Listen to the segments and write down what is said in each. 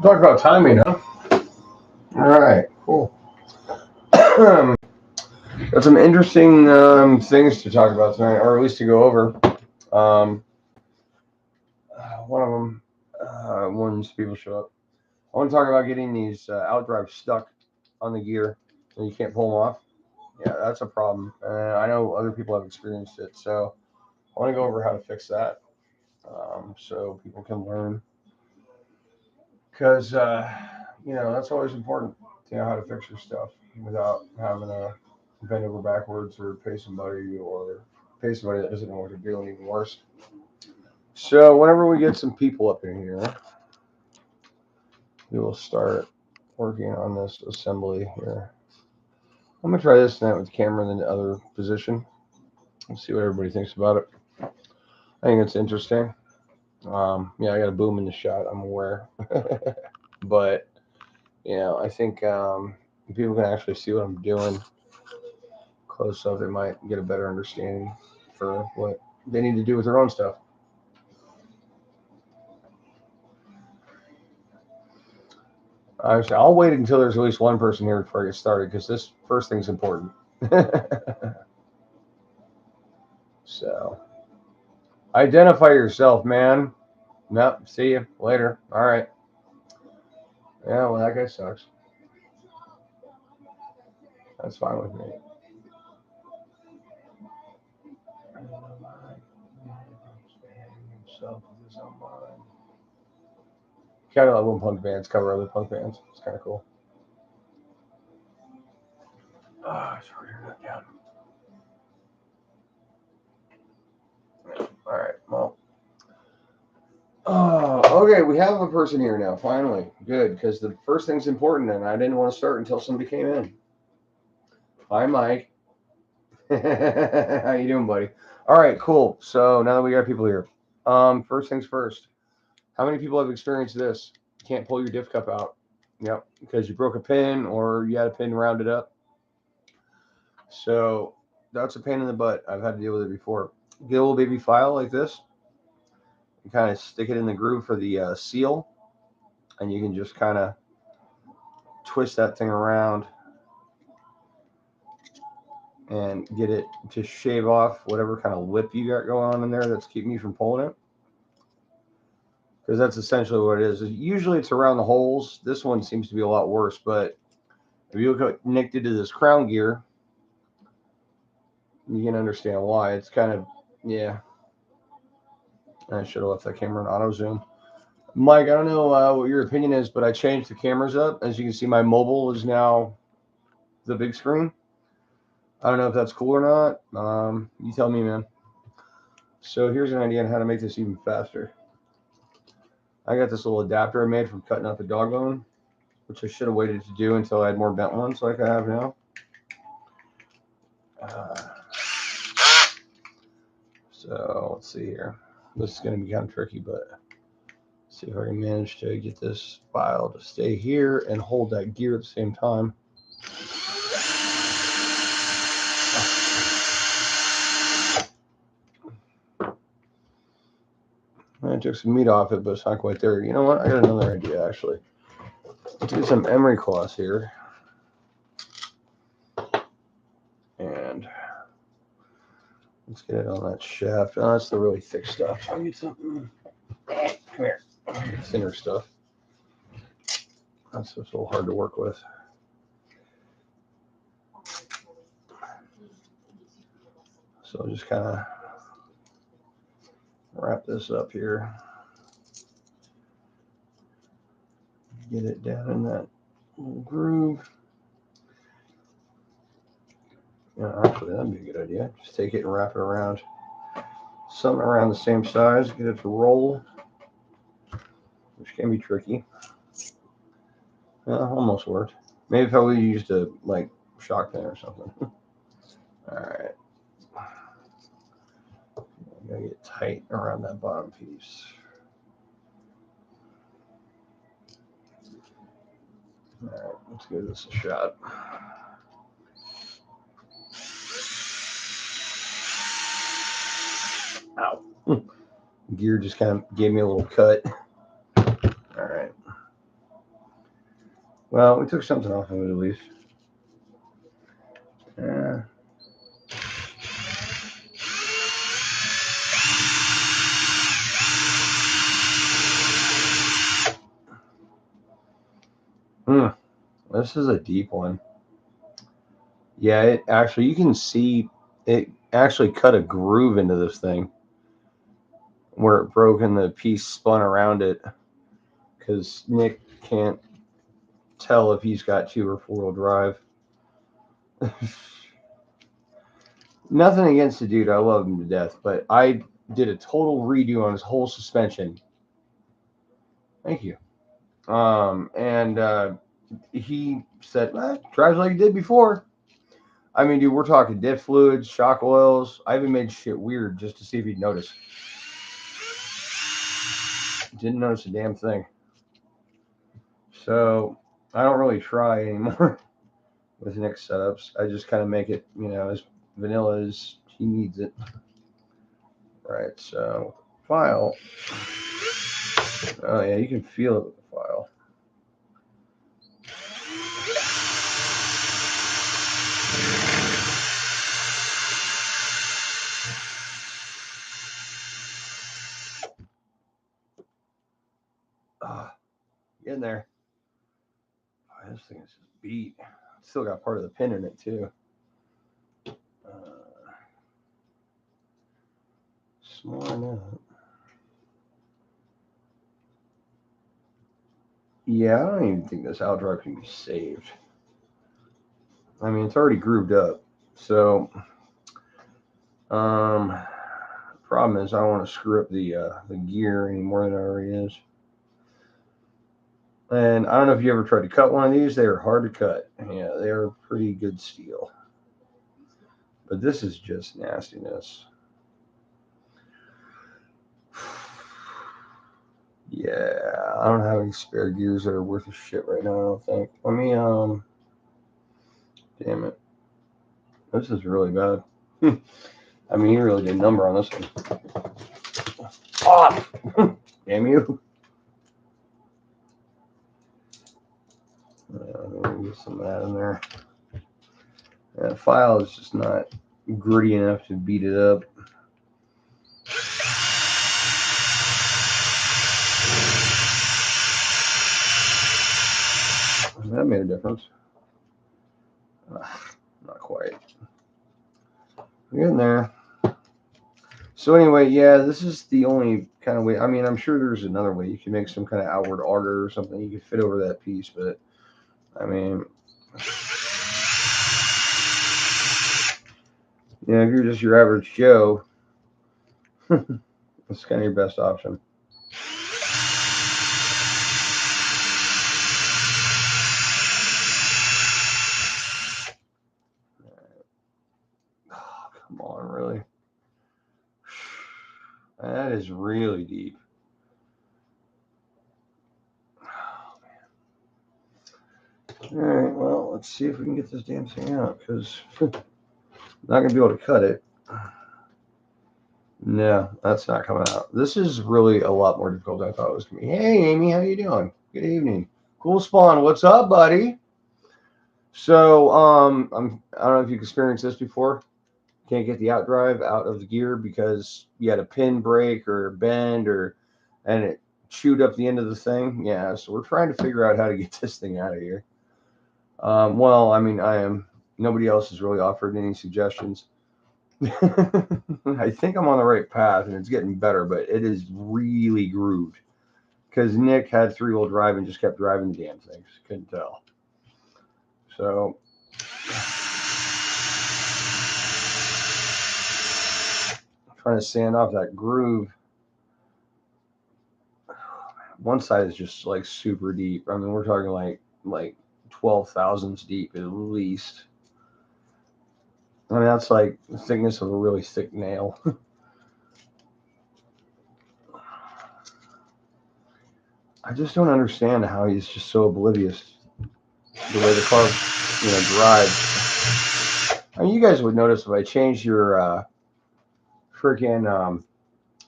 Talk about timing, huh? All right, cool. Got some interesting things to talk about tonight, or at least to go over. Um, one of them, once people show up, I want to talk about getting these outdrives stuck on the gear and you can't pull them off. Yeah, that's a problem. I know other people have experienced it, so I want to go over how to fix that so people can learn. Because, that's always important to know how to fix your stuff without having to bend over backwards or pay somebody that doesn't know what they're doing, even worse. So, whenever we get some people up in here, we will start working on this assembly here. I'm going to try this tonight with the camera in the other position. Let's see what everybody thinks about it. I think it's interesting. Yeah, I got a boom in the shot, I'm aware. But, I think if people can actually see what I'm doing close up, they might get a better understanding for what they need to do with their own stuff. I'll wait until there's at least one person here before I get started because this first thing's important. So, identify yourself, man. Nope, see you later. All right. Yeah, well, that guy sucks. That's fine with me. Kind of like when punk bands cover other punk bands. It's kind of cool. Oh, sorry, that down. All right. Well. Oh, okay. We have a person here now. Finally, good, because the first thing's important, and I didn't want to start until somebody came in. Hi, Mike. How you doing, buddy? All right, cool. So now that we got people here, first things first. How many people have experienced this? Can't pull your diff cup out. Yep, because you broke a pin or you had a pin rounded up. So that's a pain in the butt. I've had to deal with it before. Get a little baby file like this. You kind of stick it in the groove for the seal, and you can just kind of twist that thing around and get it to shave off whatever kind of lip you got going on in there that's keeping you from pulling it. Because that's essentially what it is. Usually it's around the holes. This one seems to be a lot worse, but if you look connected to this crown gear, you can understand why. It's kind of, yeah. I should have left that camera in auto zoom. Mike, I don't know what your opinion is, but I changed the cameras up. As you can see, my mobile is now the big screen. I don't know if that's cool or not. You tell me, man. So here's an idea on how to make this even faster. I got this little adapter I made from cutting up a dog bone, which I should have waited to do until I had more bent ones like I have now. So let's see here. This is going to be kind of tricky, but see if I can manage to get this file to stay here and hold that gear at the same time. I took some meat off it, but it's not quite there. You know what? I got another idea, actually. Let's get some emery cloth here. And let's get it on that shaft. Oh, that's the really thick stuff. I'll get something. Come here. Thinner stuff. That's just a little hard to work with. So I'll just kind of wrap this up here. Get it down in that little groove. Yeah, actually, that'd be a good idea. Just take it and wrap it around something around the same size. Get it to roll, which can be tricky. Almost worked. Maybe if I would used a shock pin or something. All right. I gotta get tight around that bottom piece. All right, let's give this a shot. Ow. Gear just kind of gave me a little cut. All right. Well, we took something off of it at least. Yeah. This is a deep one. Yeah, it actually, you can see it actually cut a groove into this thing where it broke and the piece spun around it because Nick can't tell if he's got 2 or 4-wheel drive. Nothing against the dude. I love him to death, but I did a total redo on his whole suspension. Thank you. And he said, drives like it did before. I mean, dude, we're talking diff fluids, shock oils. I even made shit weird just to see if he'd notice. Didn't notice a damn thing. So I don't really try anymore with Nick's setups. I just kind of make it, as vanilla as he needs it. Right, so file. Oh, yeah, you can feel it with the file. Get in there. Oh, this thing is just beat. Still got part of the pin in it, too. Small enough. Yeah, I don't even think this out drive can be saved. I mean, it's already grooved up. So, problem is I don't want to screw up the gear any more than it already is. And I don't know if you ever tried to cut one of these. They are hard to cut. Yeah, they are pretty good steel. But this is just nastiness. Yeah, I don't have any spare gears that are worth a shit right now, I don't think. Let me, damn it. This is really bad. I mean, you really did a number on this one. Oh, damn you. Get some of that in there. Yeah, the file is just not gritty enough to beat it up. That made a difference. Not quite. We're in there. So anyway, yeah, this is the only kind of way. I mean, I'm sure there's another way. You can make some kind of outward auger or something. You can fit over that piece, but I mean, if you're just your average Joe, that's kind of your best option. Oh, come on, really? That is really deep. Oh, man. All right, well, let's see if we can get this damn thing out, because I'm not going to be able to cut it. No, that's not coming out. This is really a lot more difficult than I thought it was going to be. Hey, Amy, how you doing? Good evening. Cool Spawn, what's up, buddy? So, I don't know if you've experienced this before. Can't get the outdrive out of the gear because you had a pin break or bend and it chewed up the end of the thing. Yeah, so we're trying to figure out how to get this thing out of here. Well, I mean, nobody else has really offered any suggestions. I think I'm on the right path and it's getting better, but it is really grooved because Nick had 3-wheel drive and just kept driving the damn things. Couldn't tell. So I'm trying to sand off that groove. One side is just like super deep. I mean, we're talking like 12 thousandths deep at least. I mean, that's like the thickness of a really thick nail. I just don't understand how he's just so oblivious the way the car, drives. I mean, you guys would notice if I changed your freaking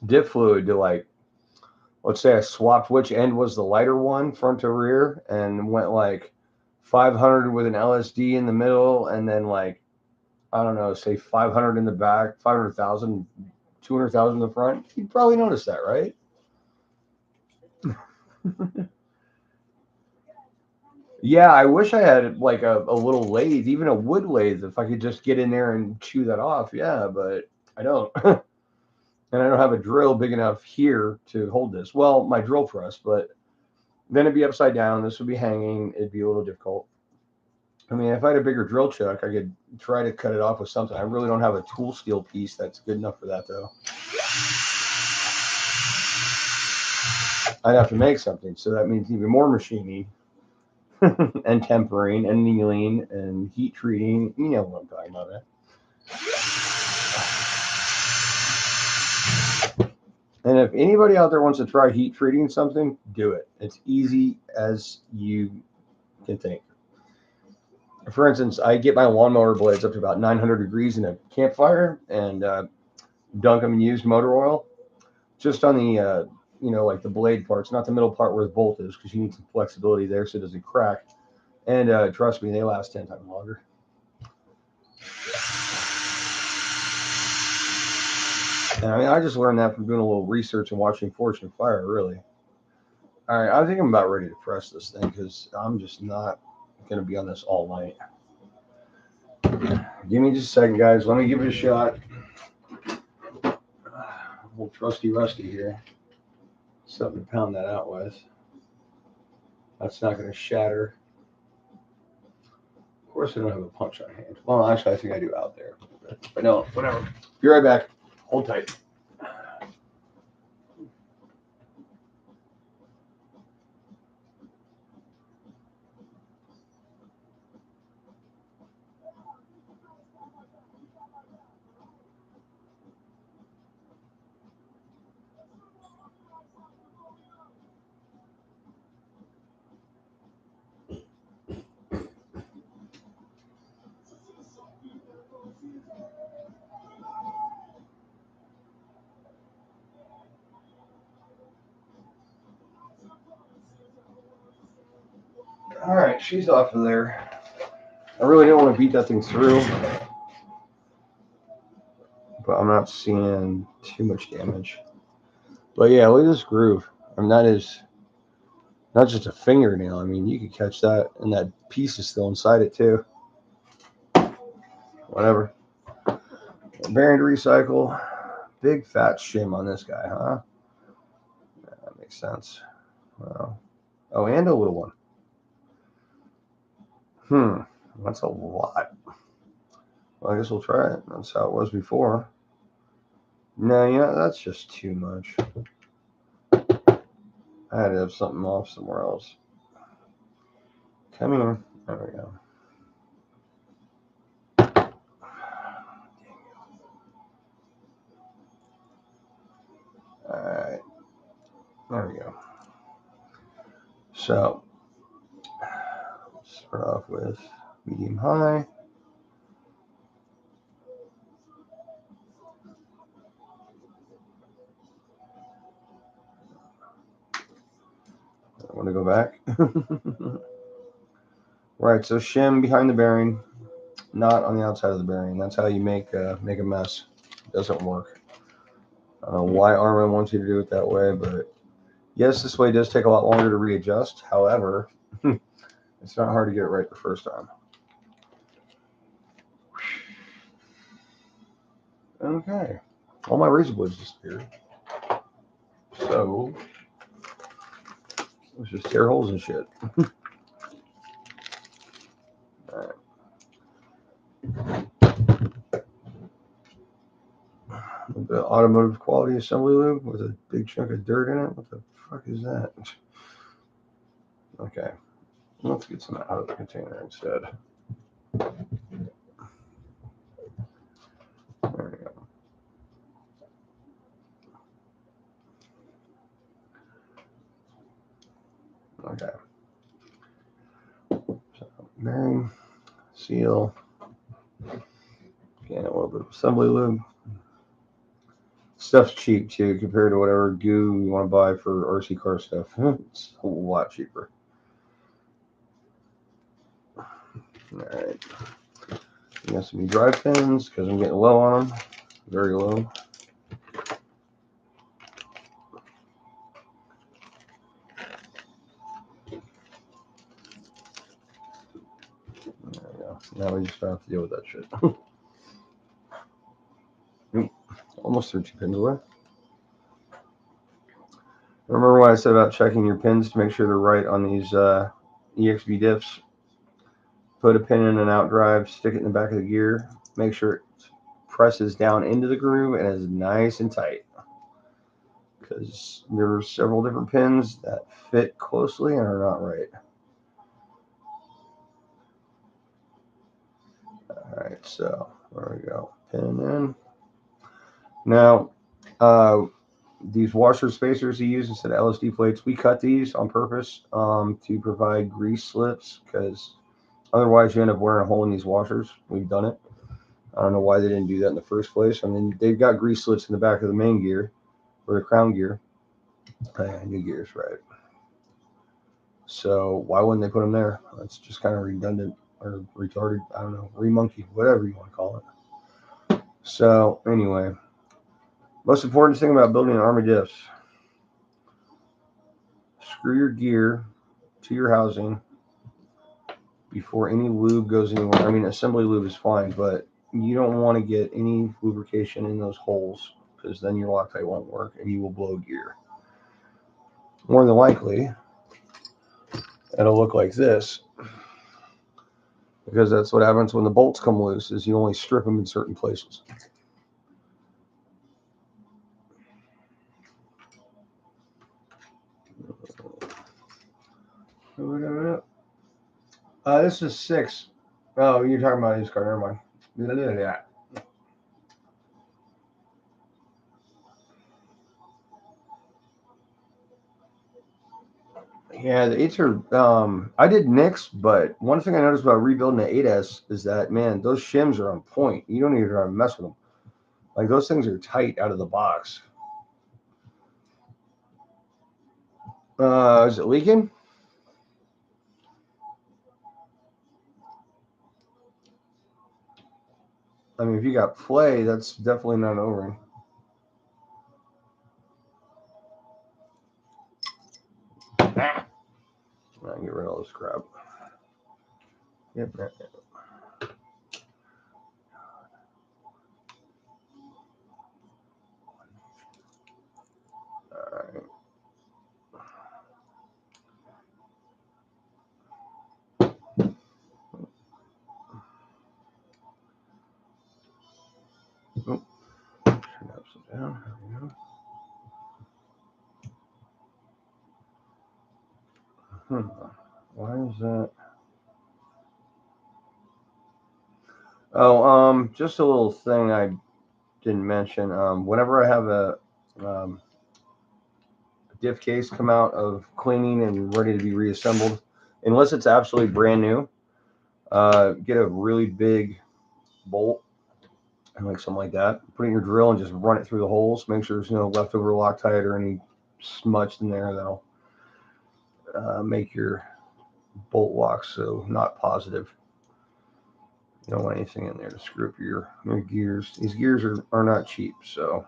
diff fluid to like, let's say I swapped which end was the lighter one, front to rear, and went like 500 with an LSD in the middle, and then like, I don't know, say 500 in the back, 500,000, 200,000 in the front, you'd probably notice that, right? Yeah, I wish I had like a little lathe, even a wood lathe, if I could just get in there and chew that off. Yeah, but I don't. And I don't have a drill big enough here to hold this. Well, my drill press, but then it'd be upside down. This would be hanging. It'd be a little difficult. I mean, if I had a bigger drill chuck, I could try to cut it off with something. I really don't have a tool steel piece that's good enough for that, though. I'd have to make something, so that means even more machining and tempering and annealing and heat treating. You know what I'm talking about, right? And if anybody out there wants to try heat treating something, do it. It's easy as you can think. For instance, I get my lawnmower blades up to about 900 degrees in a campfire and dunk them in used motor oil just on the, like the blade parts, not the middle part where the bolt is, because you need some flexibility there so it doesn't crack. And trust me, they last 10 times longer. And I mean, I just learned that from doing a little research and watching Fortune Fire, really. All right, I think I'm about ready to press this thing because I'm just not going to be on this all night. Give me just a second, guys. Let me give it a shot. Old trusty Rusty here. Something to pound that out with. That's not going to shatter. Of course, I don't have a punch on hand. Well, actually, I think I do out there. But no, whatever. Be right back. Hold tight. All right, she's off of there. I really didn't want to beat that thing through, but I'm not seeing too much damage. But yeah, look at this groove. I mean, that is not just a fingernail. I mean, you could catch that, and that piece is still inside it too. Whatever. Bearing to recycle. Big fat shim on this guy, huh? Yeah, that makes sense. Well, oh, and a little one. That's a lot. Well, I guess we'll try it. That's how it was before. No, yeah, that's just too much. I had to have something off somewhere else. Come here. There we go. All right. There we go. So, let's start off with medium high. I want to go back. Right, so shim behind the bearing, not on the outside of the bearing. That's how you make a mess. It doesn't work. I don't know why Armin wants you to do it that way, but yes, this way does take a lot longer to readjust. However, it's not hard to get it right the first time. Okay. All my razor blades disappeared. So, let's just tear holes and shit. Alright. The automotive quality assembly lube with a big chunk of dirt in it. What the fuck is that? Okay. Let's get some out of the container instead. There we go. Okay. So, bearing, seal. Again, a little bit of assembly lube. Stuff's cheap too compared to whatever goo you want to buy for RC car stuff. It's a lot cheaper. All right. We got some new drive pins because I'm getting low on them. Very low. There we go. Now we just don't have to deal with that shit. Oop, almost threw 2 pins away. Remember what I said about checking your pins to make sure they're right on these EXB diffs? Put a pin in an out drive, stick it in the back of the gear, make sure it presses down into the groove and is nice and tight. Because there are several different pins that fit closely and are not right. Alright, so there we go. Pin in. Now, these washer spacers you use instead of LSD plates, we cut these on purpose to provide grease slips because otherwise you end up wearing a hole in these washers. We've done it. I don't know why they didn't do that in the first place. I mean, they've got grease slips in the back of the main gear or the crown gear. New gears, right? So why wouldn't they put them there? That's just kind of redundant or retarded. I don't know, remonkey, whatever you want to call it. So anyway, most important thing about building an army diffs: screw your gear to your housing before any lube goes anywhere. I mean, assembly lube is fine, but you don't want to get any lubrication in those holes because then your Loctite won't work and you will blow gear. More than likely, it'll look like this because that's what happens when the bolts come loose is you only strip them in certain places. This is 6. Oh, you're talking about this car. Never mind. Yeah, the 8s are. I did Nix, but one thing I noticed about rebuilding the 8S is that, man, those shims are on point. You don't even try to mess with them. Like, those things are tight out of the box. Is it leaking? I mean, if you got play, that's definitely not an O-ring. I can get rid of all this crap. Yep. All right. Oh, turn upside down. There we go. Why is that? Oh, just a little thing I didn't mention. Whenever I have a diff case come out of cleaning and ready to be reassembled, unless it's absolutely brand new, get a really big bolt and like something like that. Put it in your drill and just run it through the holes. Make sure there's no leftover Loctite or any smudged in there that'll make your bolt lock so not positive. You don't want anything in there to screw up your gears. These gears are not cheap, so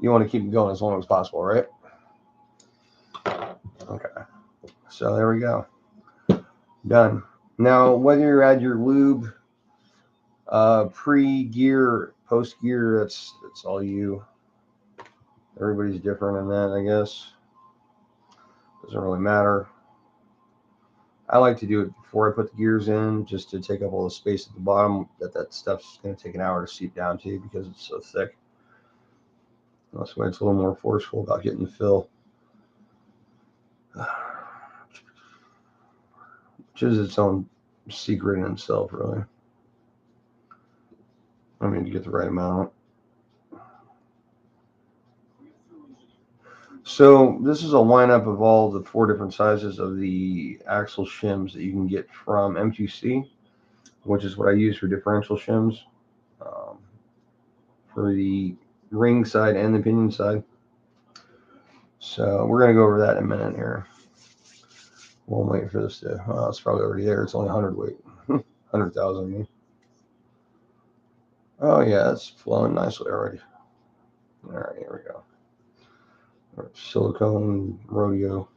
you want to keep them going as long as possible, right? Okay, so there we go. Done. Now, whether you add your lube, pre-gear, post-gear, that's all you. Everybody's different in that, I guess. Doesn't really matter. I like to do it before I put the gears in, just to take up all the space at the bottom that stuff's going to take an hour to seep down to because it's so thick. That's why it's a little more forceful about getting the fill. Which is its own secret in itself, really. I mean, to get the right amount. So this is a lineup of all the 4 different sizes of the axle shims that you can get from M2C, which is what I use for differential shims, for the ring side and the pinion side. So we're going to go over that in a minute here. We'll wait for this to, it's probably already there. It's only 100 weight. 100,000, I mean. Oh, yeah, it's flowing nicely already. All right, here we go. Silicone rodeo.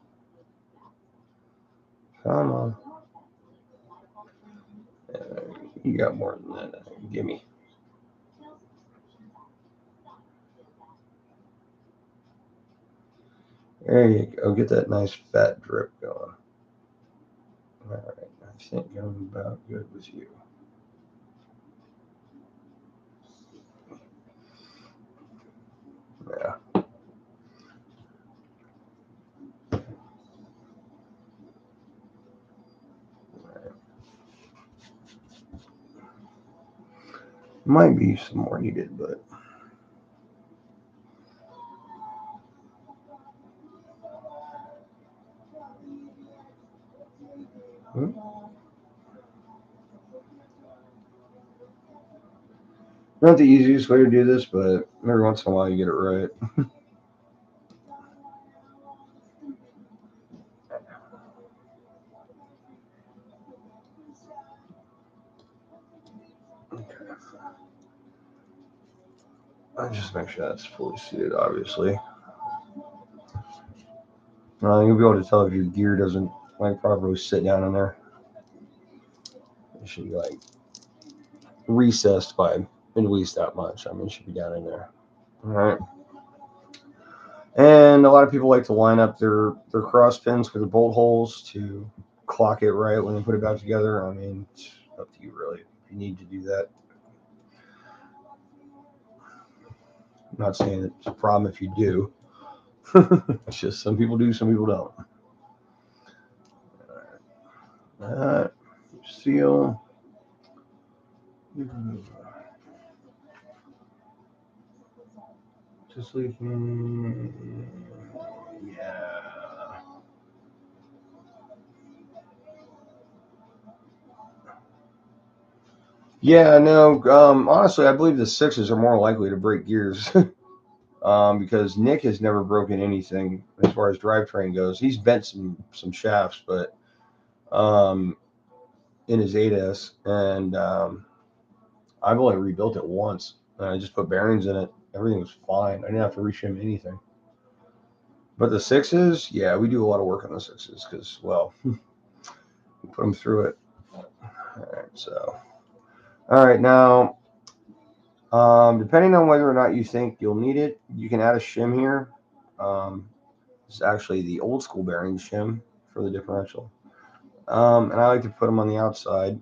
Come on. You got more than that. Gimme. There you go. Get that nice fat drip going. All right. I think I'm about good with you. Yeah. Right. Might be some more needed, but. Not the easiest way to do this, but every once in a while you get it right. Okay. I just make sure that's fully seated, obviously. You'll be able to tell if your gear doesn't like properly sit down in there. It should be like recessed by at least that much. I mean, it should be down in there. All right. And a lot of people like to line up their cross pins with the bolt holes to clock it right when they put it back together. I mean, it's up to you, really. If you need to do that. I'm not saying it's a problem if you do. It's just some people do, some people don't. All right. Seal. Just leaving. Yeah. Yeah, no. Honestly, I believe the sixes are more likely to break gears. Because Nick has never broken anything as far as drivetrain goes. He's bent some shafts, but in his 8S, and I've only rebuilt it once. And I just put bearings in it. Everything was fine. I didn't have to reshim anything. But the sixes, yeah, we do a lot of work on the sixes because, well, we put them through it. All right, now, depending on whether or not you think you'll need it, you can add a shim here. It's actually the old school bearing shim for the differential. And I like to put them on the outside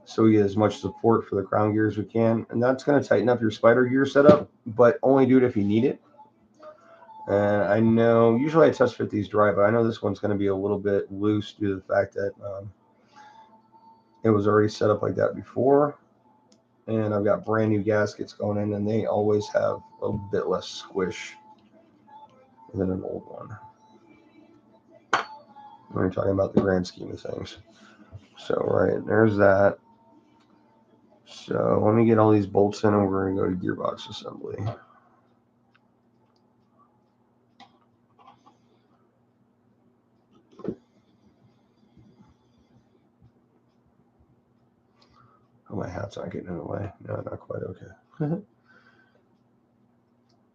so we get as much support for the crown gear as we can. And that's going to tighten up your spider gear setup, but only do it if you need it. And I know, usually I test fit these dry, but I know this one's going to be a little bit loose due to the fact that it was already set up like that before. And I've got brand new gaskets going in, and they always have a bit less squish than an old one. We're talking about the grand scheme of things. So, right, there's that. So, let me get all these bolts in, and we're going to go to gearbox assembly. Oh, my hat's not getting in the way. No, not quite. Okay.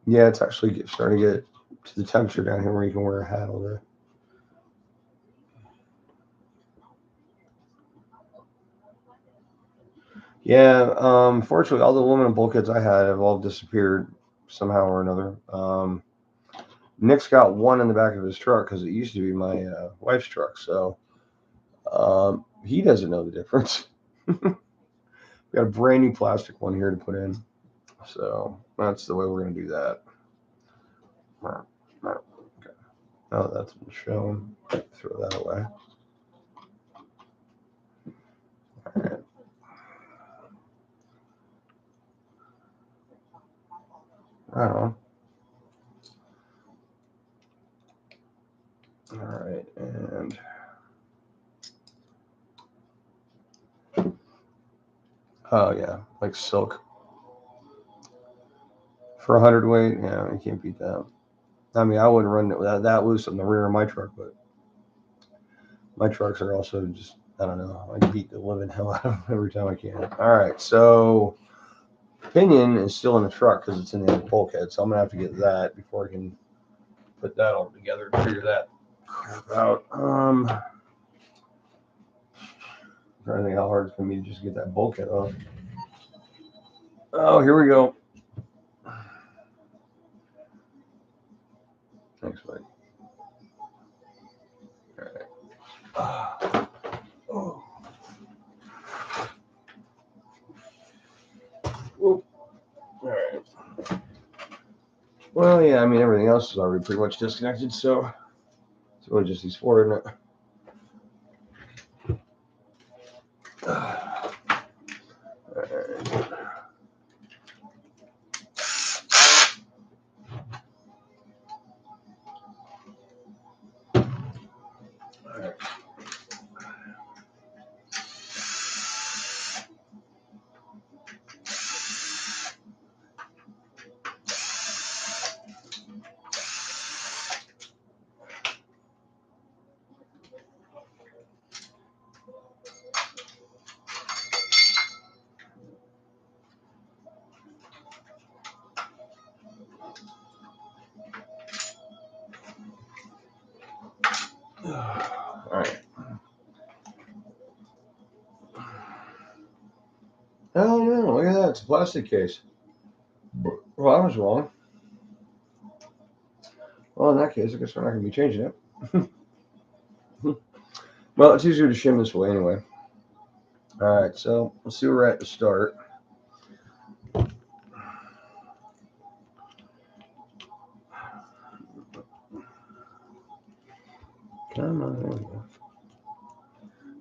Yeah, it's actually starting to get to the temperature down here where you can wear a hat all day. Yeah, fortunately, all the aluminum bulkheads I had have all disappeared somehow or another. Nick's got one in the back of his truck because it used to be my wife's truck, so he doesn't know the difference. We got a brand new plastic one here to put in, so that's the way we're going to do that. Okay. Oh, that's been shown. Throw that away. All right. I don't know. All right, and oh yeah, like silk for 100 weight. Yeah, you can't beat that. I mean, I wouldn't run it that loose on the rear of my truck, but My trucks are also just, I don't know, I beat the living hell out of them every time I can. All right, so pinion is still in the truck because it's in the bulkhead, so I'm going to have to get that before I can put that all together and figure that crap out. I'm trying to think how hard it's going to be to just get that bulkhead off. Oh, here we go. Thanks, Mike. All right. Oh. All right. Well, yeah, I mean, everything else is already pretty much disconnected, so it's really just these four, isn't it? All right. All right. Oh, no, look at that. It's a plastic case. Well, I was wrong. Well, in that case, I guess we're not going to be changing it. Well, it's easier to shim this way anyway. All right, so let's see where we're at to start. Come on, there we go.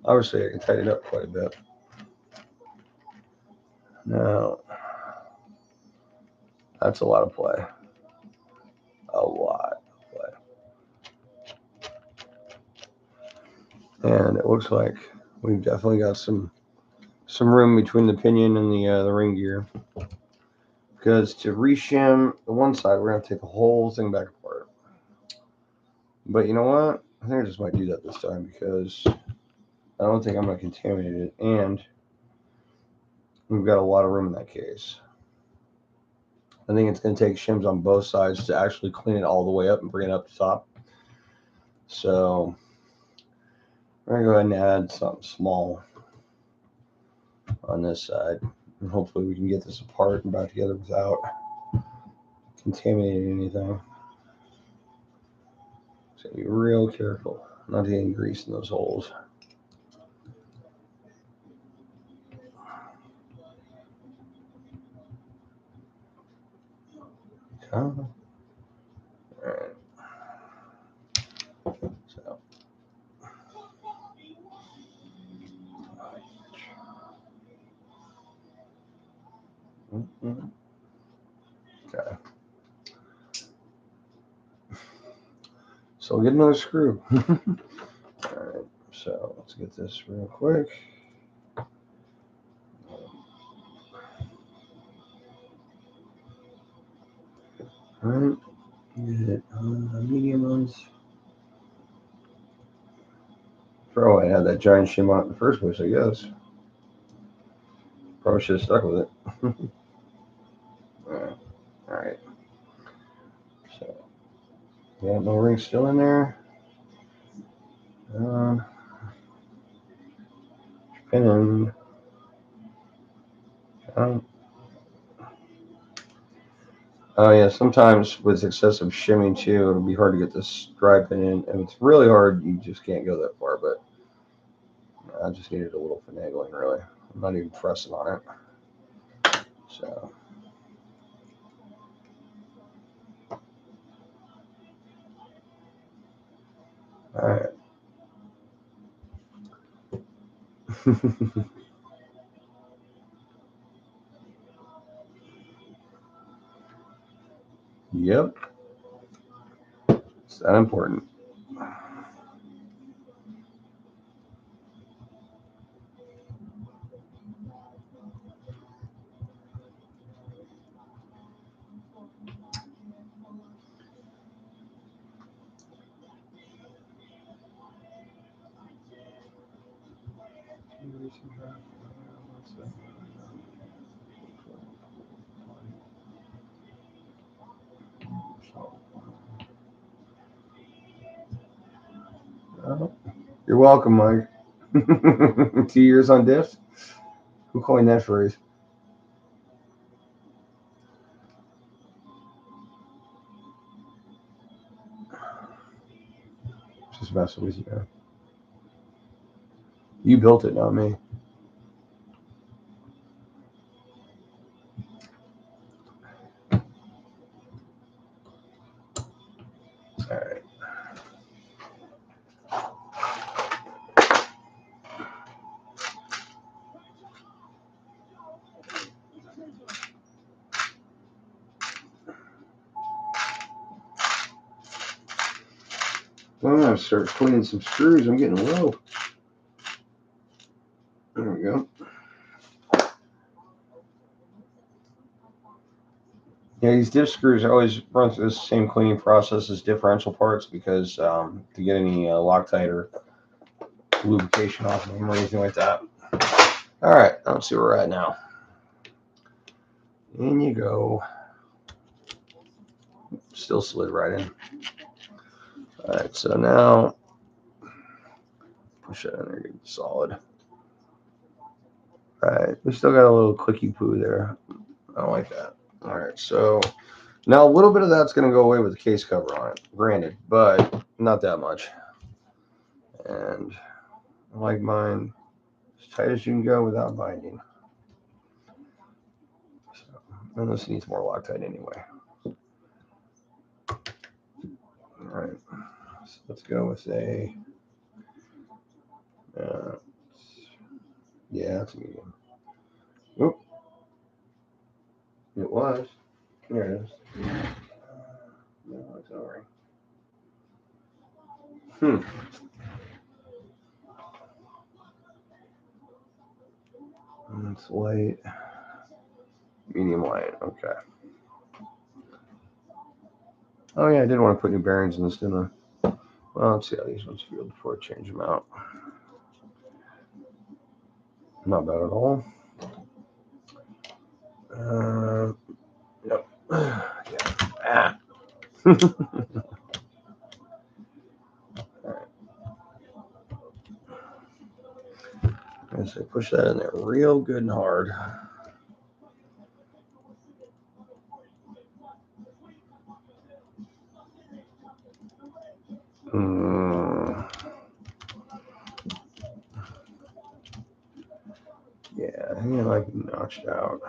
Obviously, I can tighten it up quite a bit. Now, that's a lot of play. A lot of play. And it looks like we've definitely got some room between the pinion and the ring gear. Because to reshim the one side, we're going to take the whole thing back apart. But you know what? I think I just might do that this time because I don't think I'm going to contaminate it. And we've got a lot of room in that case. I think it's going to take shims on both sides to actually clean it all the way up and bring it up to top. So we're going to go ahead and add something small on this side. And hopefully we can get this apart and back together without contaminating anything. So be real careful not to get grease in those holes. All right. So. Okay. So we'll get another screw. All right. So let's get this real quick. All right. Get it on the medium ones. Probably had that giant shim on it in the first place, I guess. Probably should have stuck with it. All right. So, yeah, no ring still in there. Pin. Oh yeah, sometimes with excessive shimming too, it'll be hard to get this striping in. And it's really hard, you just can't go that far, but I just needed a little finagling, really. I'm not even pressing on it. So. All right. Yep. It's that important. You're welcome, Mike. 2 years on diffs? Who coined that phrase? Just messing with you. You built it, not me. All right. I'm gonna start cleaning some screws. I'm getting low. There we go. Yeah, these diff screws I always run through the same cleaning process as differential parts because to get any Loctite or lubrication off of them or anything like that. All right, let's see where we're at now. In you go. Still slid right in. All right, so now push that in there, get it solid. All right, we still got a little clicky poo there. I don't like that. All right, so now a little bit of that's going to go away with the case cover on it, granted, but not that much. And I like mine as tight as you can go without binding. So, and this needs more Loctite anyway. All right, so let's go with a, yeah, that's a medium. Oop. It was. There it is. No, it's all right. It's light. Medium light. Okay. Oh, yeah, I did want to put new bearings in this, didn't I? Well, let's see how these ones feel before I change them out. Not bad at all. Yep. Yeah. Alright. So push that in there real good and hard. Yeah, I think I like notched out.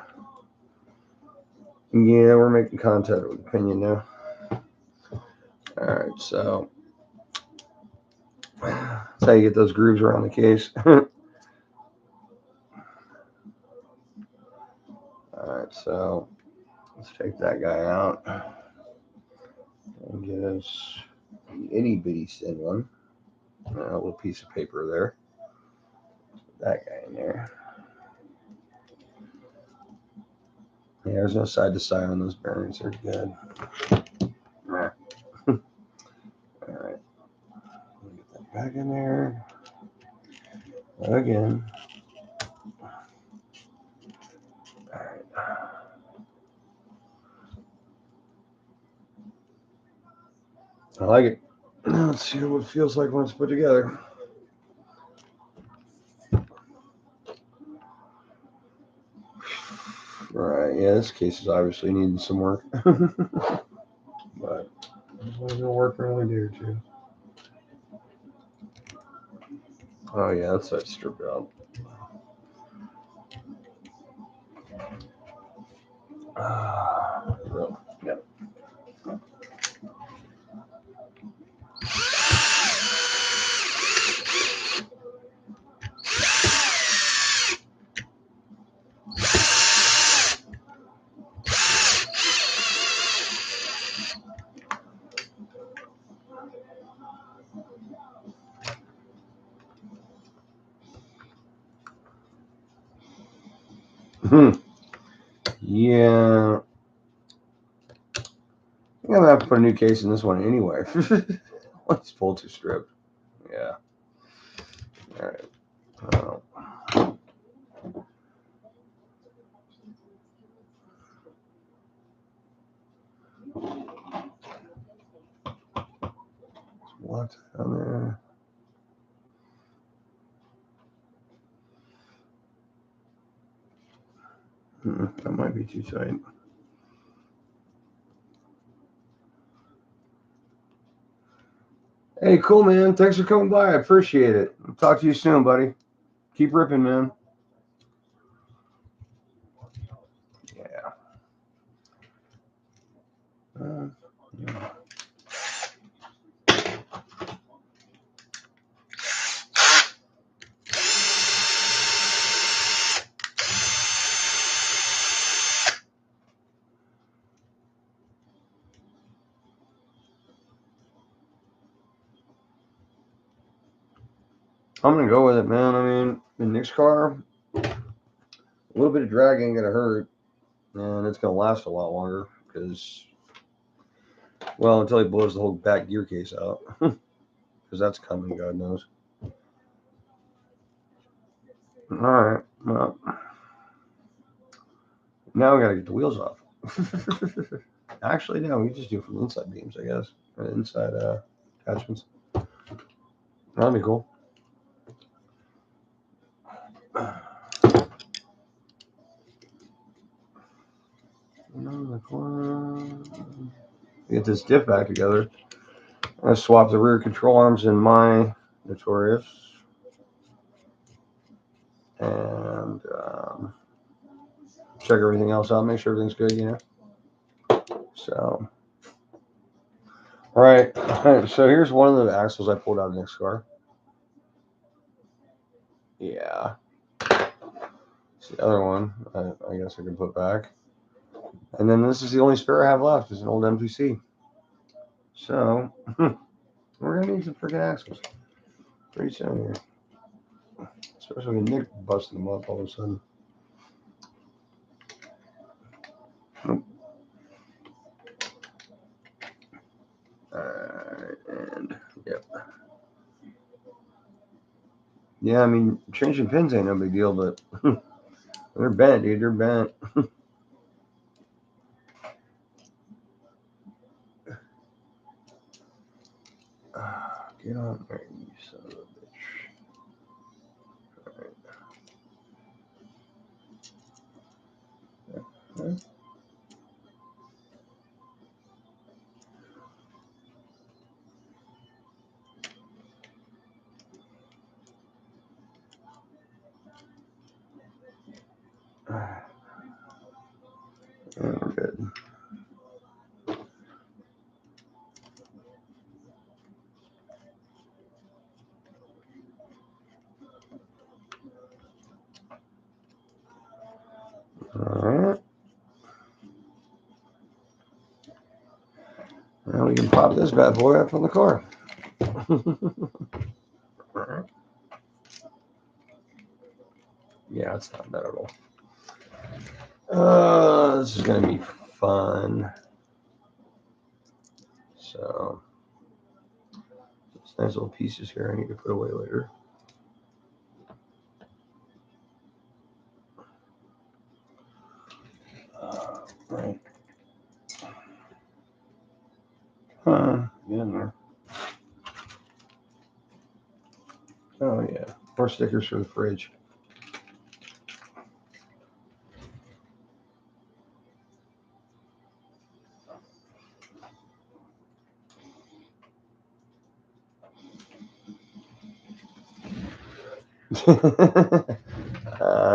Yeah, we're making contact with the pinion now. Alright, so that's how you get those grooves around the case. Alright, so let's take that guy out and get us an itty bitty thin one. A little piece of paper there. Put that guy in there. Yeah, there's no side to side on those bearings. They're good. All right. Get that back in there. Again. All right. I like it. Let's see what it feels like when it's put together. Right. Yeah, this case is obviously needing some work. But it'll work really do too. Oh yeah, that's that strip out. Yep. Yeah. I think I'm gonna have to put a new case in this one anyway. Let's pull to strip. Yeah. All right. Loctite on there. That might be too tight. Hey, cool, man. Thanks for coming by. I appreciate it. I'll talk to you soon, buddy. Keep ripping, man. Yeah. Yeah. I'm going to go with it, man. I mean, the next car, a little bit of drag ain't going to hurt, and it's going to last a lot longer because, well, until he blows the whole back gear case out, because that's coming, God knows. All right, well, now we got to get the wheels off. Actually, no, we just do it from inside beams, I guess, inside attachments. That'd be cool. Get this diff back together. I swap the rear control arms in my Notorious, and check everything else out. Make sure everything's good, you know. So, all right. So here's one of the axles I pulled out of the next car. Yeah. It's the other one. I guess I can put back. And then this is the only spare I have left. Is an old MPC. So we're gonna need some freaking axles pretty soon here. Especially when Nick busting them up all of a sudden. Nope. And yep. Yeah, I mean, changing pins ain't no big deal, but they're bent, dude. They're bent. Get on there, you son of a bitch. All right. And we're good. All right. Now we can pop this bad boy up on the car. All right. Yeah, it's not bad at all. This is gonna be fun. So, these nice little pieces here I need to put away later. Right. Get in there. Oh yeah, more stickers for the fridge.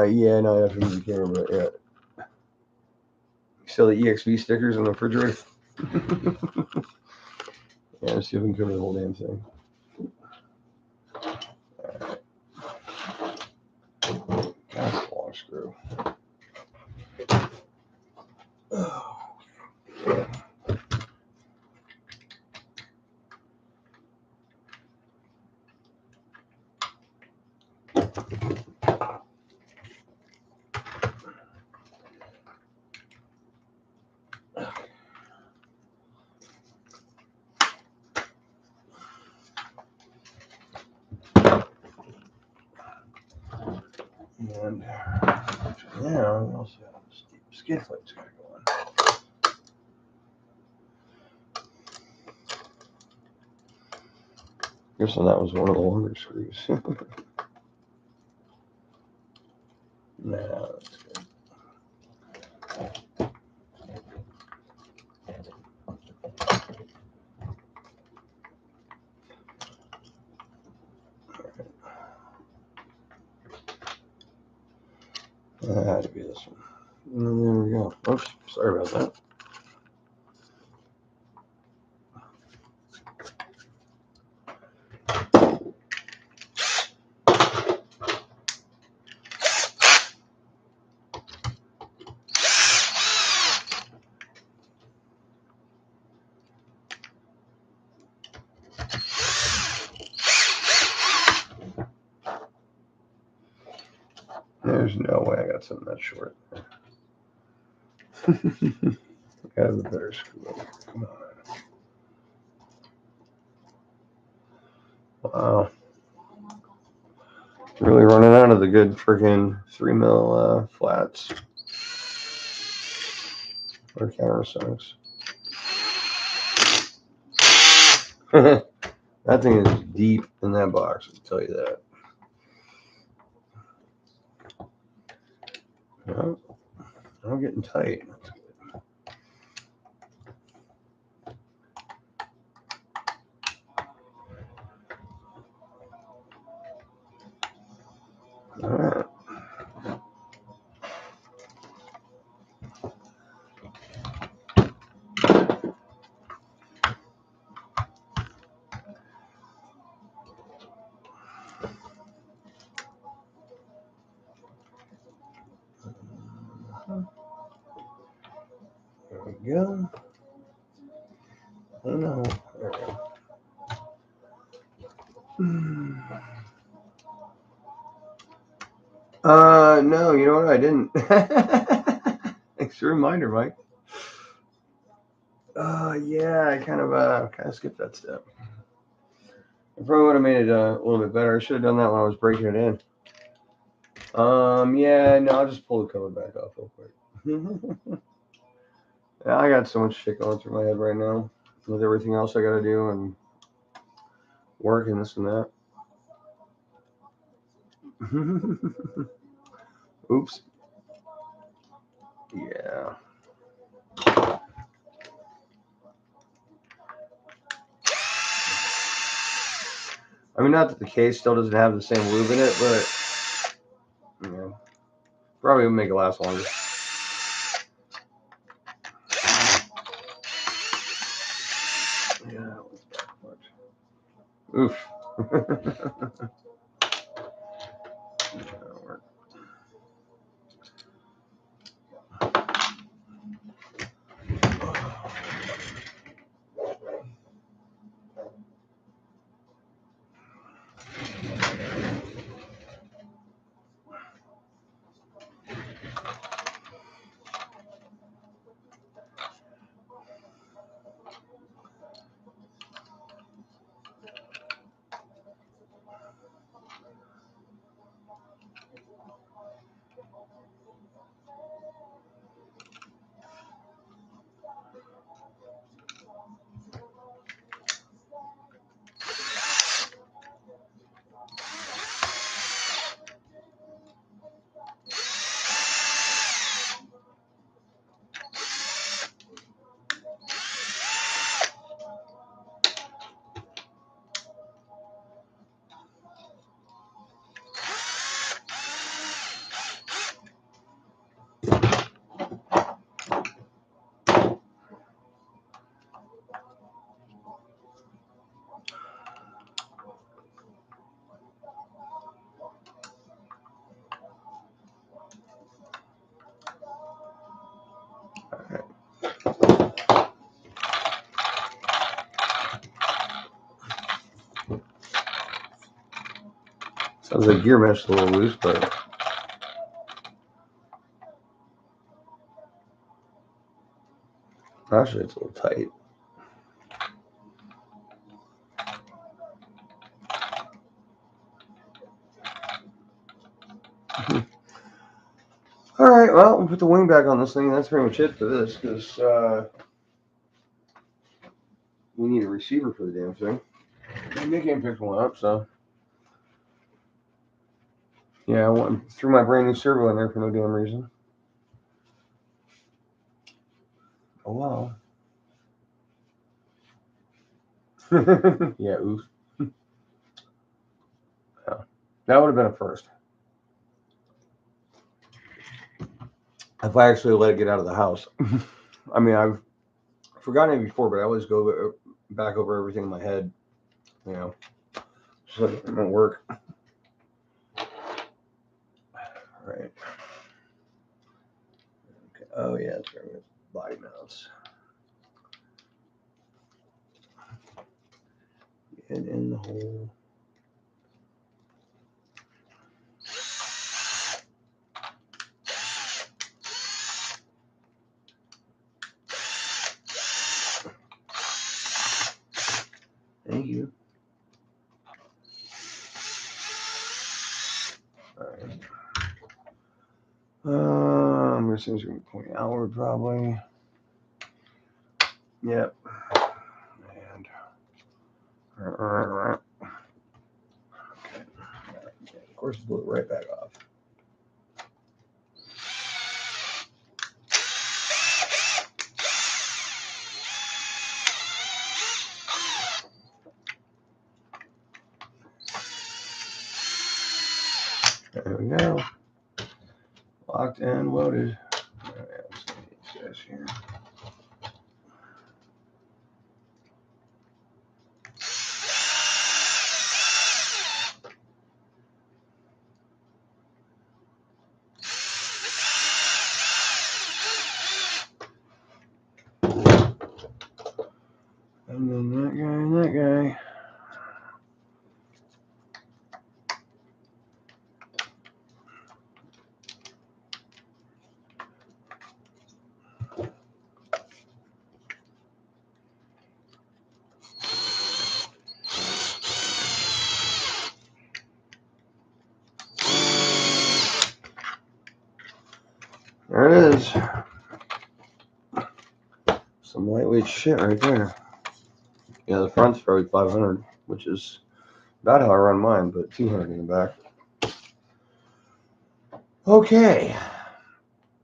Yeah, no, I have to use the camera, but yeah. Still the EXV stickers on the refrigerator. Yeah, let's see if we can cover the whole damn thing. Alright. That's a long screw. Oh. And yeah, we also have skid plates gotta go on. guess that was one of the longer screws. Nah, that's good. That had to be this one. And there we go. Oops, sorry about that. There's no way I got something that short. I have a better screw. Come on. Wow. Really running out of the good freaking 3mm flats or countersunks. That thing is deep in that box, I can tell you that. Well, I'm getting tight. All right. There we go. Oh no. There we go. No, you know what? I didn't. Thanks for the reminder, Mike. Yeah, I kind of skipped that step. I probably would have made it a little bit better. I should have done that when I was breaking it in. Yeah, no, I'll just pull the cover back off real quick. Yeah, I got so much shit going through my head right now with everything else I got to do and work and this and that. Oops. Yeah. I mean, not that the case still doesn't have the same lube in it, but yeah, probably would make it last longer. Yeah, oof. Sounds like gear mesh is a little loose, but actually it's a little tight. All right, well, we'll put the wing back on this thing. That's pretty much it for this, because we need a receiver for the damn thing. Nick ain't picked one up, so yeah, I threw my brand new servo in there for no damn reason. Oh wow. Yeah, oof. Yeah. That would have been a first. If I actually let it get out of the house. I mean, I've forgotten it before, but I always go back over everything in my head, you know, so it won't work. Right. Okay. Oh yeah, that's right. Body mounts. Get in the hole. Thank you. All right. I'm guessing it's going to be pointing outward probably. Yep. And okay. Of course, blew it right back off. There we go. Locked and loaded. All right, let's see these guys here. And then that guy and that guy. There it is. Some lightweight shit right there. Yeah, the front's probably 500, which is about how I run mine, but 200 in the back. Okay.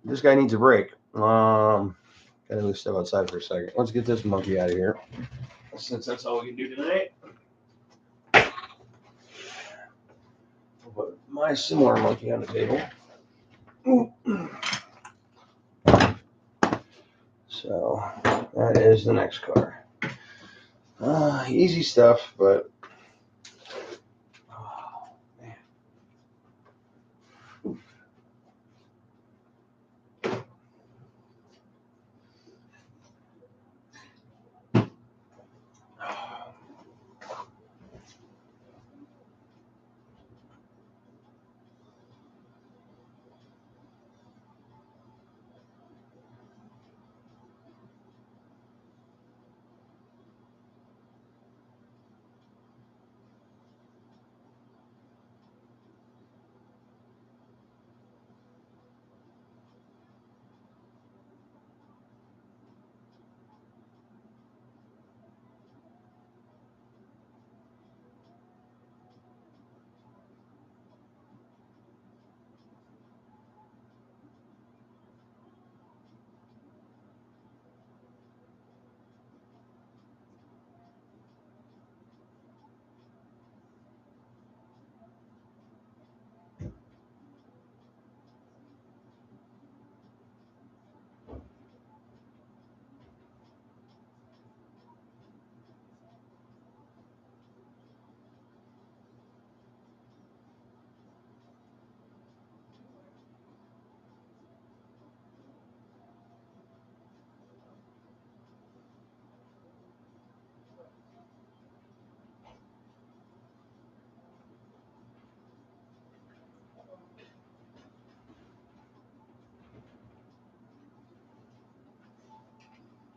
This guy needs a break. Gotta go step outside for a second. Let's get this monkey out of here, since that's all we can do tonight. I'll put my similar monkey on the table. So that is the next car. Easy stuff, but oh, man.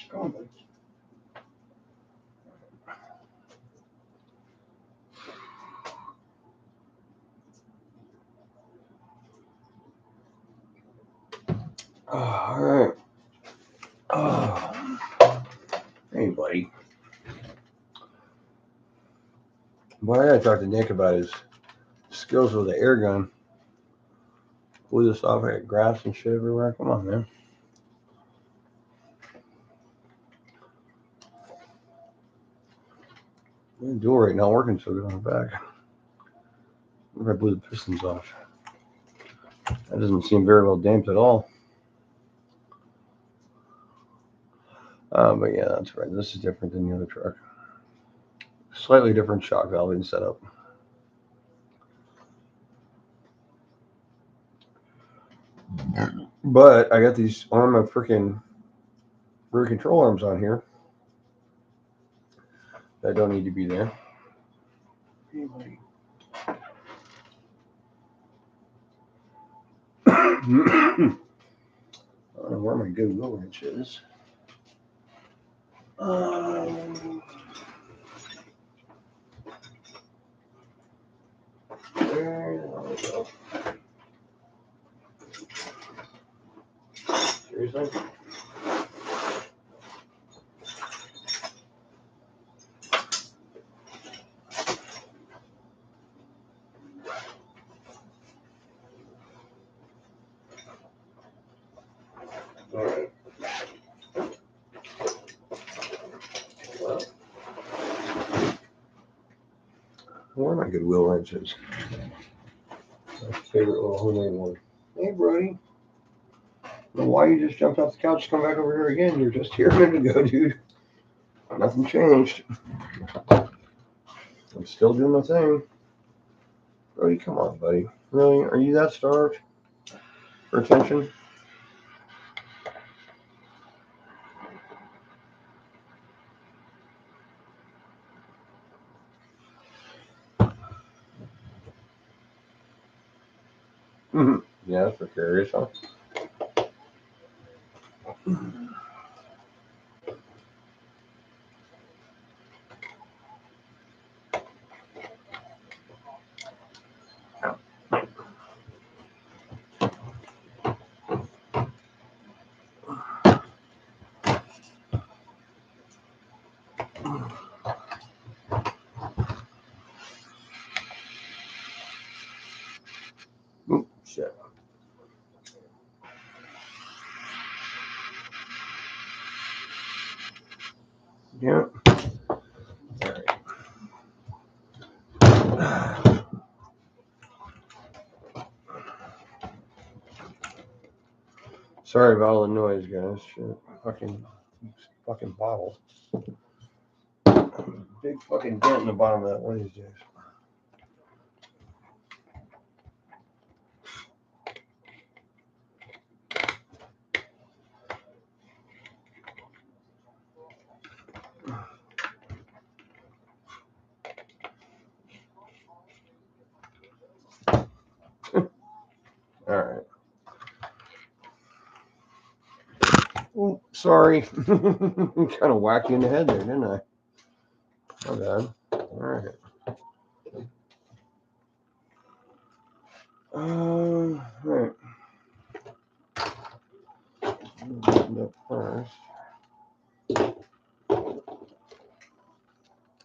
Come on, buddy. Oh, all right. Oh, hey, buddy. Well, I gotta talk to Nick about his skills with the air gun. Blew this off. I got grass and shit everywhere. Come on, man. The dual rate not working so good on the back. What if I blew the pistons off? That doesn't seem very well damped at all. But yeah, that's right. This is different than the other truck. Slightly different shock valving setup. But I got these arm of freaking rear control arms on here that don't need to be there. I don't know where my good wheel wrench is. There we go. Seriously? All right. Well, where are my good wheel wrenches? My favorite little homemade one. Hey, Brody. I don't know why you just jumped off the couch to come back over here again. You're just here a minute ago, dude. Nothing changed. I'm still doing my thing. Brody, come on, buddy. Really? Are you that starved for attention? Yeah, that's precarious, huh? Oop, shit. Yeah. Sorry about all the noise, guys. Shit. Fucking bottle. Big fucking dent in the bottom of that one of these days. All right. Oh, sorry. Kind of whacked you in the head there, didn't I? My bad. All right. Right. Up first.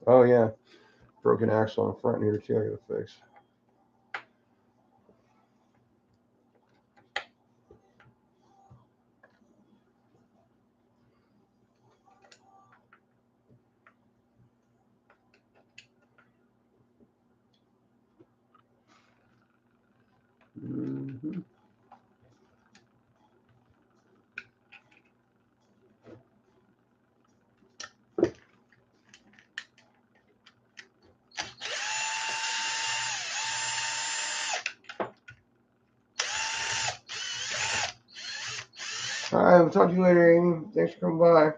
Oh yeah, broken axle on the front here too. I gotta fix. Mm-hmm. All right, we'll talk to you later, Amy. Thanks for coming by.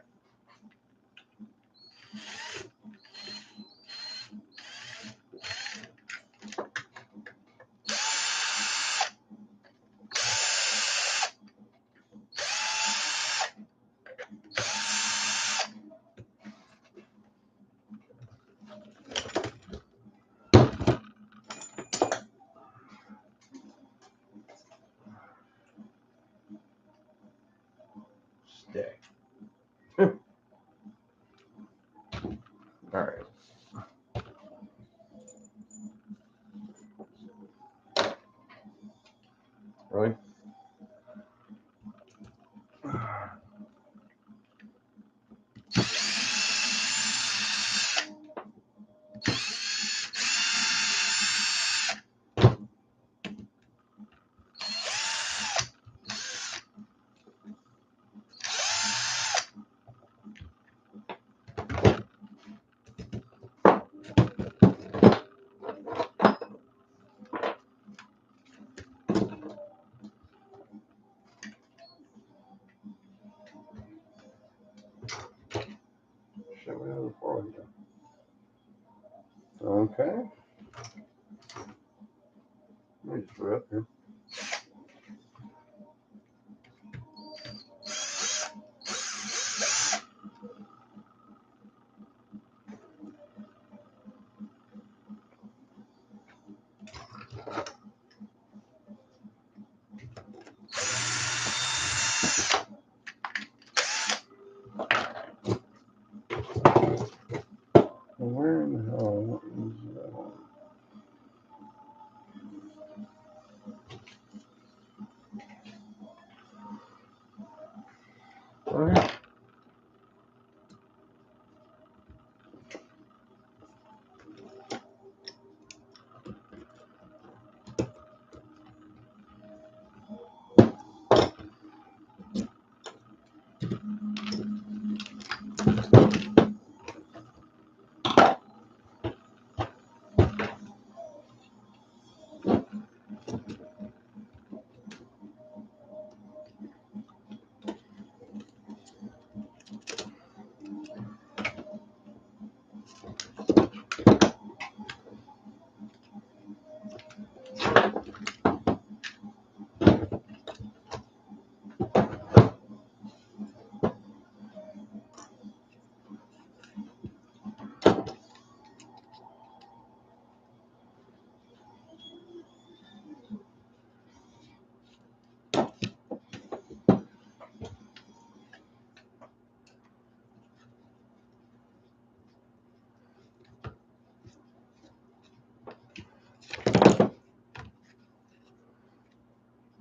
Stay. Really? Okay. Let me just put it up here. Where in the hell is that one? Okay.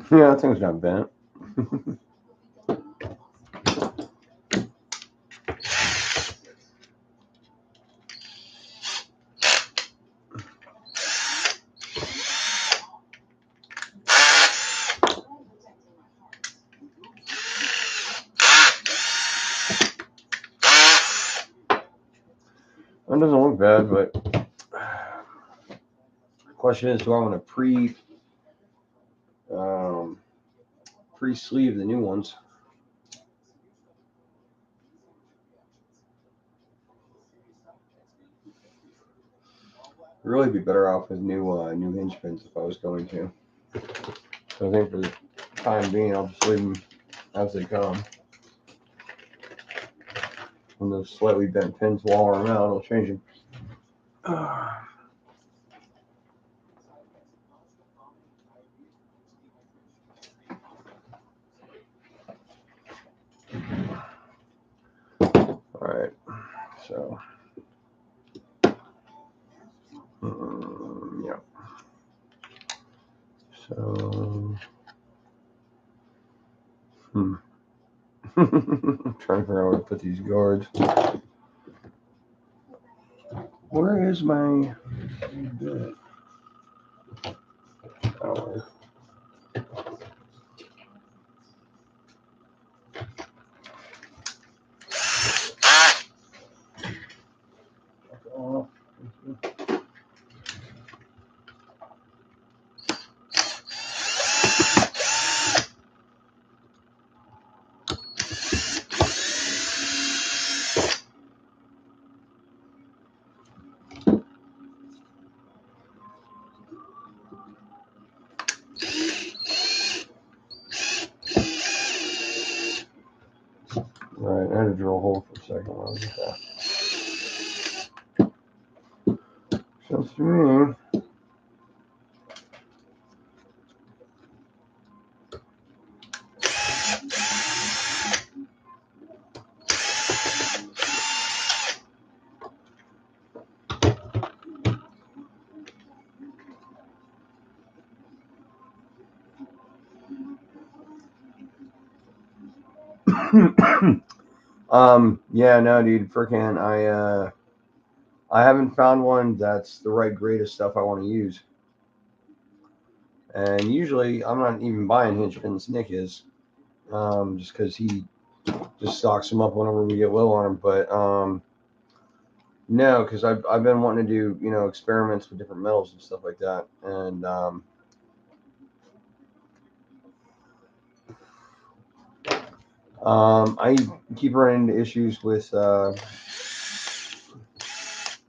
Yeah, that thing's not bent. That doesn't look bad, but the question is, do I want to pre-sleeve the new ones? Really be better off with new hinge pins if I was going to. So I think for the time being, I'll just leave them as they come. When those slightly bent pins wall them out, I'll change them. Alright, so yeah. So I'm trying to figure out where to put these guards. Where is my bit? Oh. Oh. Right, I had to drill a hole for a second when I was at that. Sounds to me. Yeah, no, dude, freaking, I haven't found one that's the right grade of stuff I want to use. And usually, I'm not even buying hinge pins. Nick is, just because he just stocks them up whenever we get low on them. But no, because I've been wanting to do experiments with different metals and stuff like that, and I keep running into issues with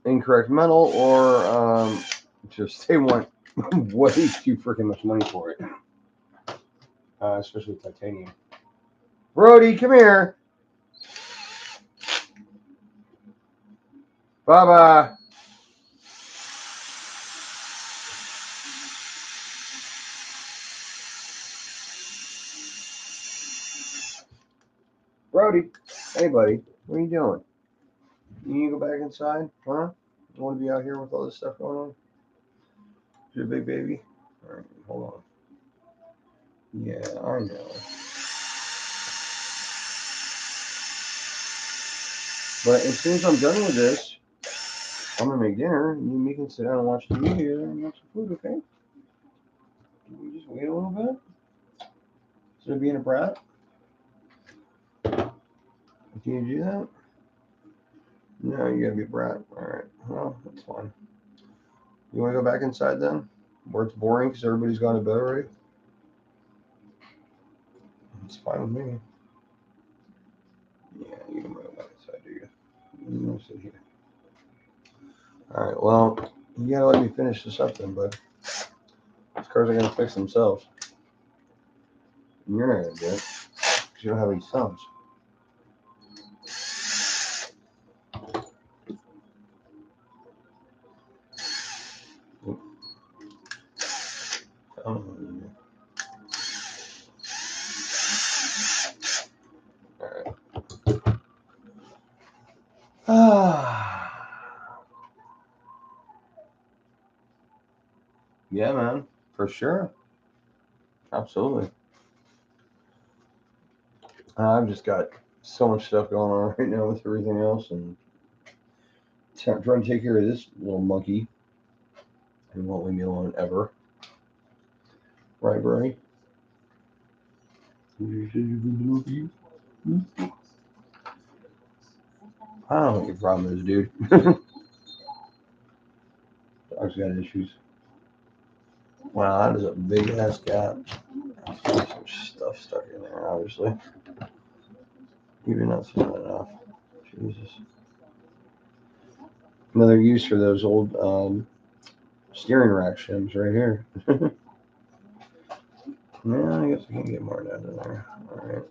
incorrect metal, or just they want way too freaking much money for it, especially with titanium. Brody, come here. Bye-bye. Brody, hey buddy, what are you doing? You need to go back inside, huh? You want to be out here with all this stuff going on? You're a big baby. All right, hold on. Yeah, I know. But as soon as I'm done with this, I'm gonna make dinner, and you and me can sit down and watch TV here and have some food, okay? Can we just wait a little bit? Instead of being a brat? Can you do that? No, you gotta be a brat. Alright, well, that's fine. You wanna go back inside then? Where it's boring because everybody's gone to bed already? It's fine with me. Yeah, you can go back inside, do you? You don't sit here. Alright, well, you gotta let me finish this up then, bud. These cars are gonna fix themselves. And you're not gonna do it because you don't have any thumbs. Yeah, man, for sure. Absolutely. I've just got so much stuff going on right now with everything else, and trying to take care of this little monkey, and won't leave me alone ever. Right, Bernie? I don't know what your problem is, dude. Dog's got issues. Wow, that is a big ass gap. Some stuff stuck in there, obviously. Even that's not enough. Jesus. Another use for those old steering rack shims right here. Yeah, I guess I can get more down in there. Alright.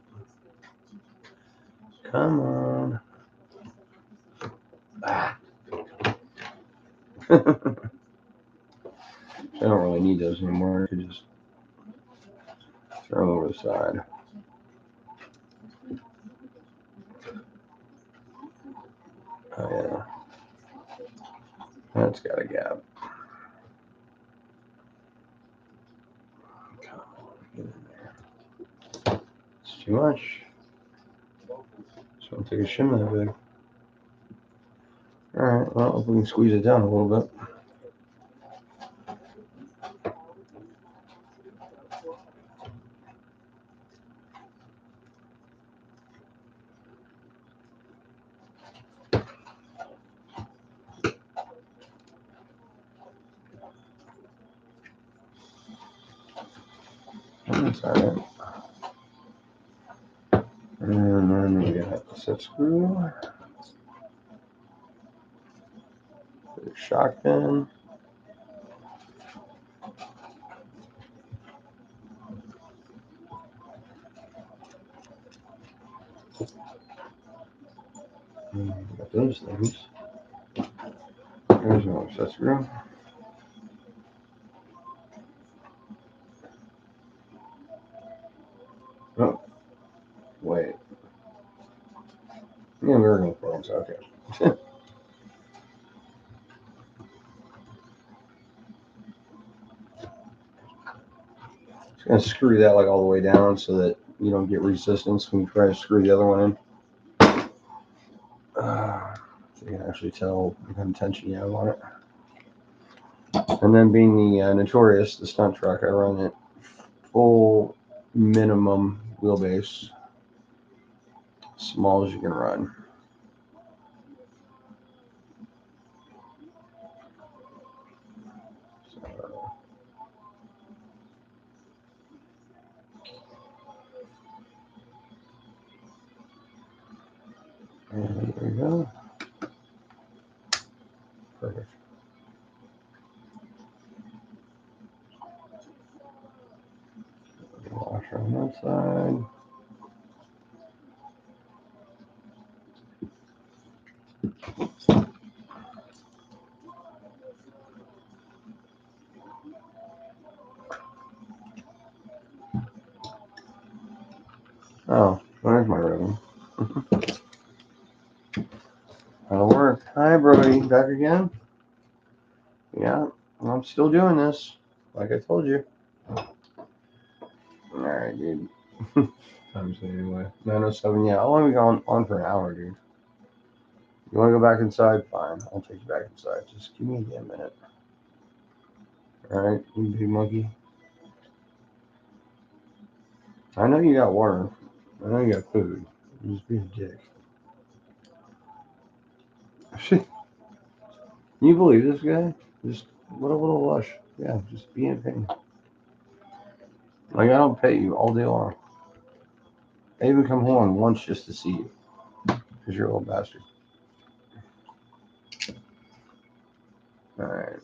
Come on. Ah. I don't really need those anymore. I could just throw them over the side. Oh, yeah. That's got a gap. Come on, get in there. It's too much. Just want to take a shim that big. Alright, well, if we can squeeze it down a little bit. That's alright. And then we got the set screw. The shock pin. Got those things. There's another set screw. Oh, wait. Yeah, we were going to put them, okay. Just going to screw that like all the way down so that you don't get resistance when you try to screw the other one in. So you can actually tell what kind of tension you have on it. And then being the Notorious, the stunt truck, I run it full minimum wheelbase, small as you can run. So, and there we go. Perfect. Washer on that side. Oh, there's my ribbon. That'll work. Hi, Brody. Back again? Yeah, I'm still doing this, like I told you. Alright, dude. Time's anyway. 9:07. Yeah, how long have we gone on for an hour, dude? You want to go back inside? Fine. I'll take you back inside. Just give me a damn minute. Alright, you big monkey. I know you got water. I know you got food. You just be a dick. Can you believe this guy? Just what a little lush. Yeah, just be in pain. Like, I don't pay you all day long. I even come home once just to see you. Because you're a little bastard. Alright.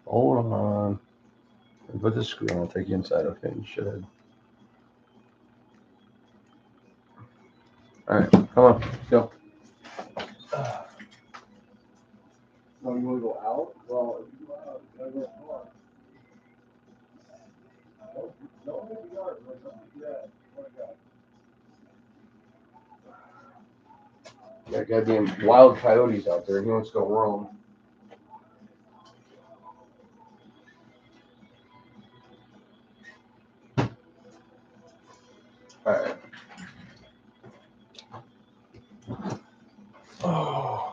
Hold on. Put the screw on. I'll take you inside. Okay, you should. Alright, come on. Go. Oh, you want to go out? Well, if you go out, you gotta go far. Don't hit the yard, boy. Don't do that. Oh my God. Got goddamn wild coyotes out there. He wants to go roam. Alright. Oh.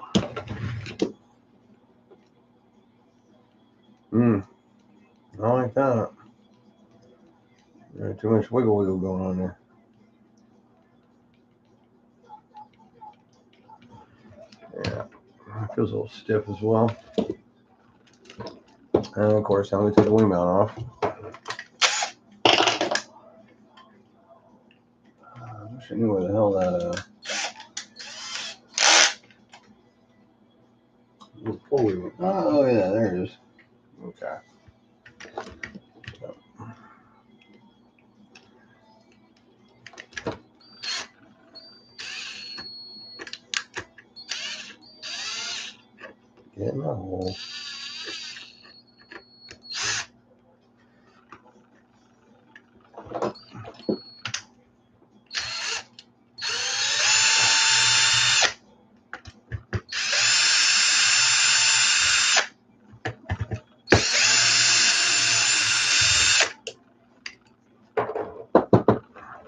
I don't like that. Too much wiggle going on there. Yeah. It feels a little stiff as well. And of course, I'm going to take the wing mount off. I wish I knew where the hell that pull wheel went. Oh, yeah, there it is. Okay. Get in the hole.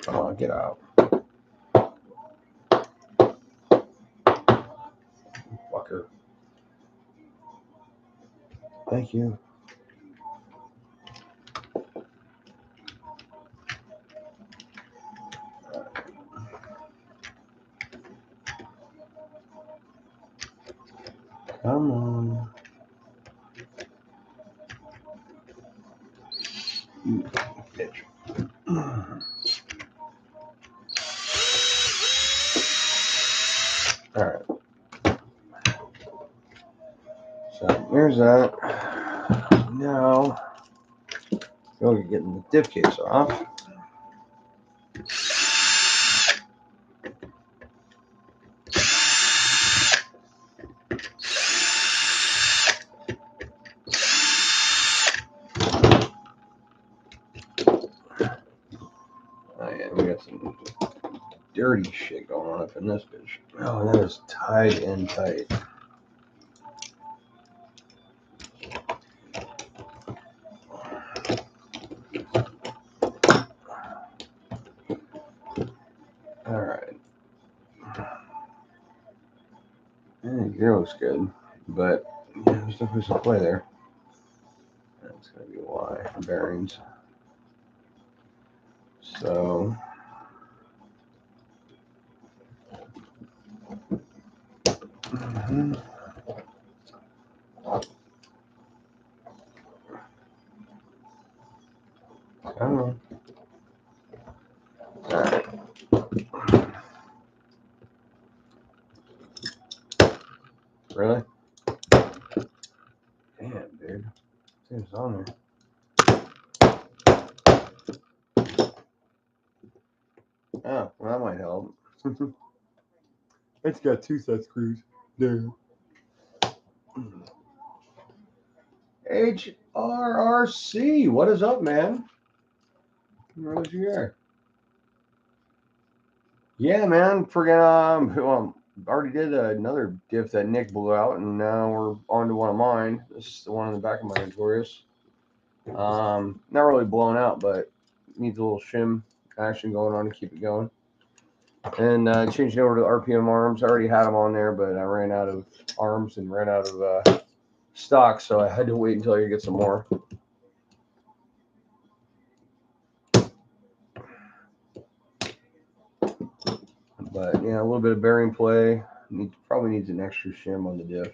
Come on, get out. Fucker. Thank you. Come on. You bitch. Alright. So there's that. Now, we're getting the diff case off. Oh yeah, we got some dirty shit going on up in this bitch. Oh, that is tied in tight. gear looks good, but yeah, there's definitely some play there. That's going to be why bearings. So. I don't know. All right. Really? Damn, dude. Seems on there. Oh, well, that might help. It's got 2 set screws there. HRRC, what is up, man? Where's you here? Yeah, man. Friggin' well, already did another diff that Nick blew out, and now we're on to one of mine. This is the one in the back of my Notorious. Not really blown out, but needs a little shim action going on to keep it going. And changed over to the RPM arms. I already had them on there, but I ran out of arms and ran out of stock, so I had to wait until I could get some more. But yeah, a little bit of bearing play. Probably needs an extra shim on the diff.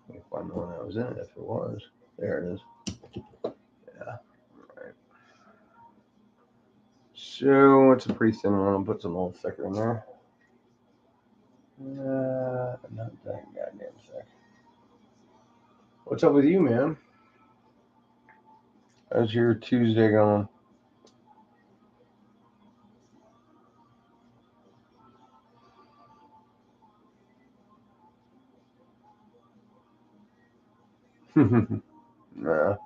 Let me find the one that was in it if it was. There it is. Yeah. Right. So it's a pretty thin one. I'll put some a little thicker in there. Not that goddamn thick. What's up with you, man? How's your Tuesday going? Nah.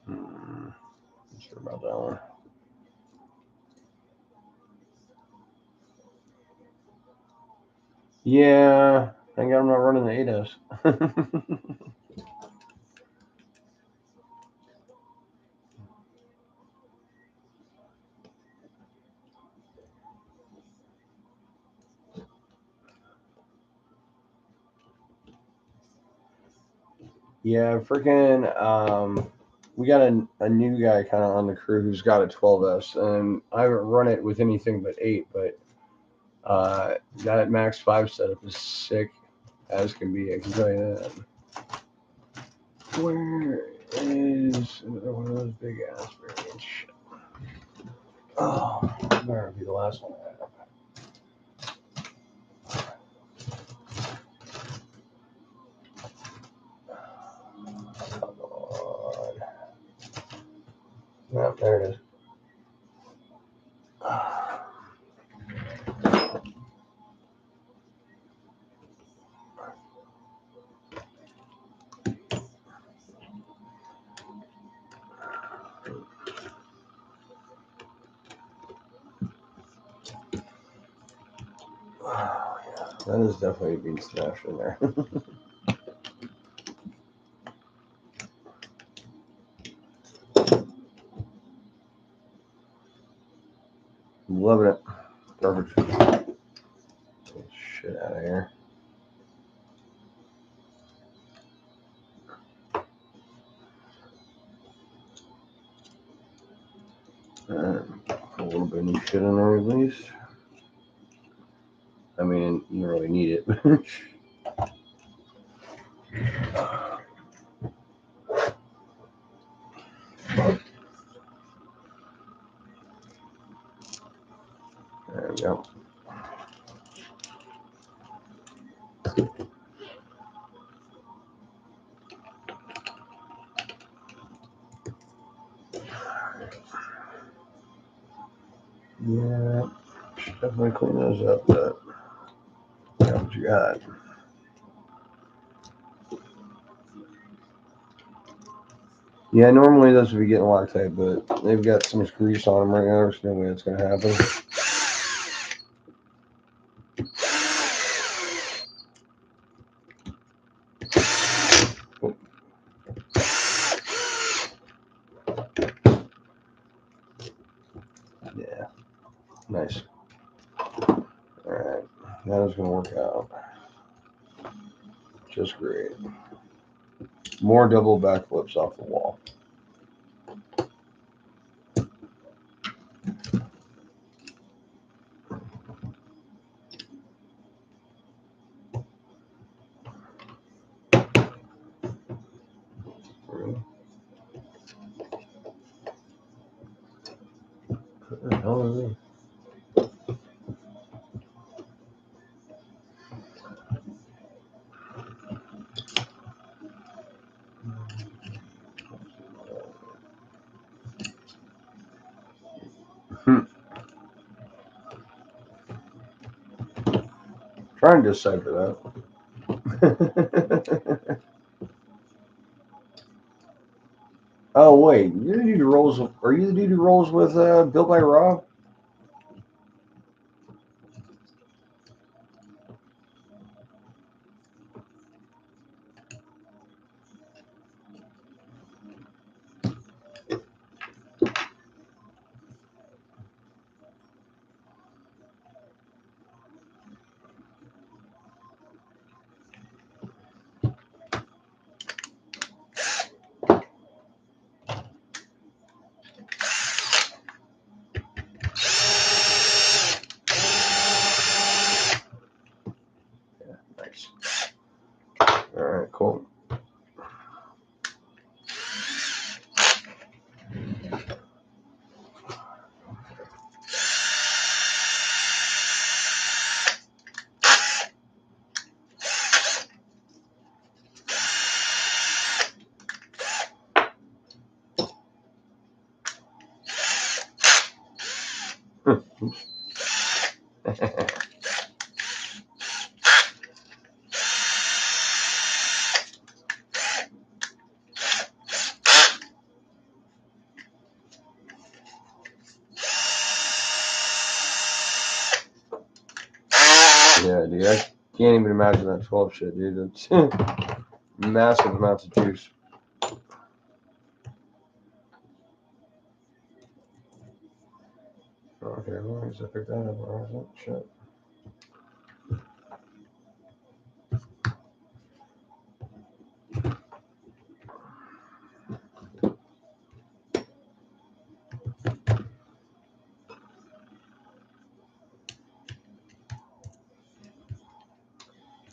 Not sure about that one. Yeah, thank God I'm not running the ADAS. Yeah, freaking, we got a new guy kind of on the crew who's got a 12S, and I haven't run it with anything but 8, but that Max 5 setup is sick as can be, I can tell you that. Where is another one of those big ass bearings? Oh, that better be the last one I have. Come on. Yep, there it is. Oh, yeah. That is definitely being smashed in there. Loving it. Perfect. Get shit out of here. Put a little bit of new shit in there at least. I mean, you don't really need it. There we go. Yeah, should definitely clean those up, but that's what you got. Yeah, normally those would be getting Loctite, but they've got so much grease on them right now, there's no way it's going to happen. That is going to work out just great. More double backflips off the wall. What the hell is this? Trying to decipher that. Oh wait, you're the dude who rolls. Are you the dude who rolls with Built by Rob? Yeah, nice. All right, cool. Yeah, dude, I can't even imagine that 12 shit, dude. It's massive amounts of juice. Okay, well, I guess I picked that up. Where was that shit?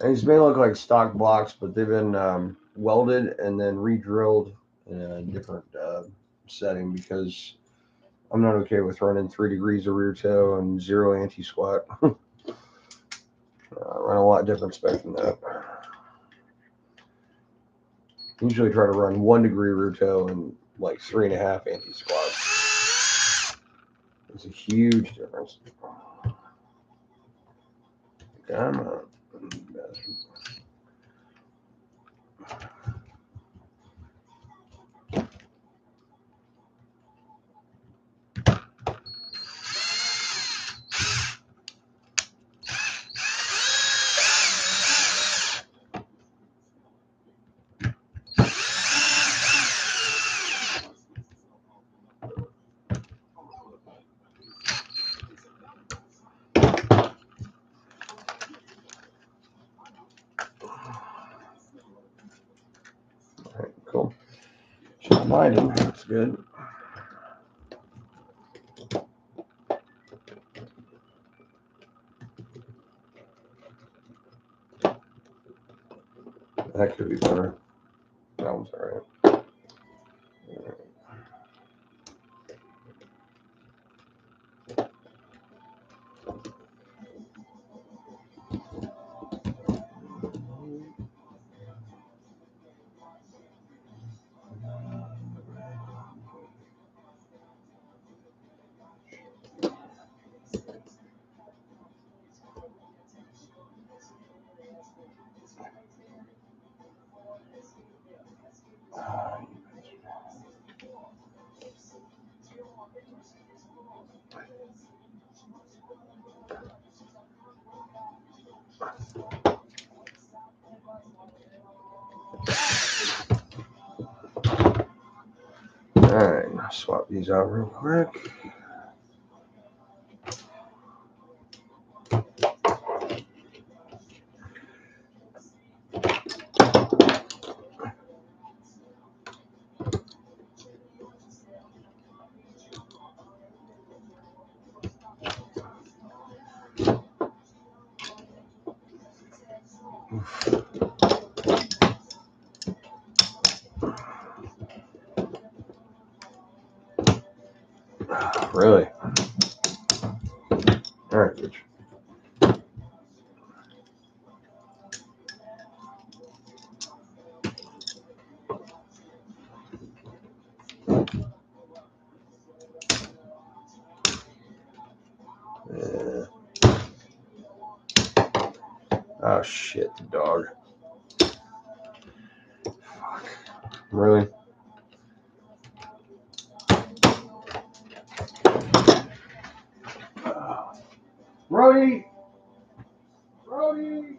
And these may look like stock blocks, but they've been welded and then re-drilled in a different setting because I'm not okay with running 3 degrees of rear toe and 0 anti-squat. Run a lot different spec than that. Usually try to run 1 degree rear toe and like 3.5 anti-squats. It's a huge difference. Come on. Alright, cool. Just lighting, that's good. That could be better. That one's alright. Alright, swap these out real quick. Really? All right, bitch. Oh shit, the dog. Fuck. Really? Brody! Brody!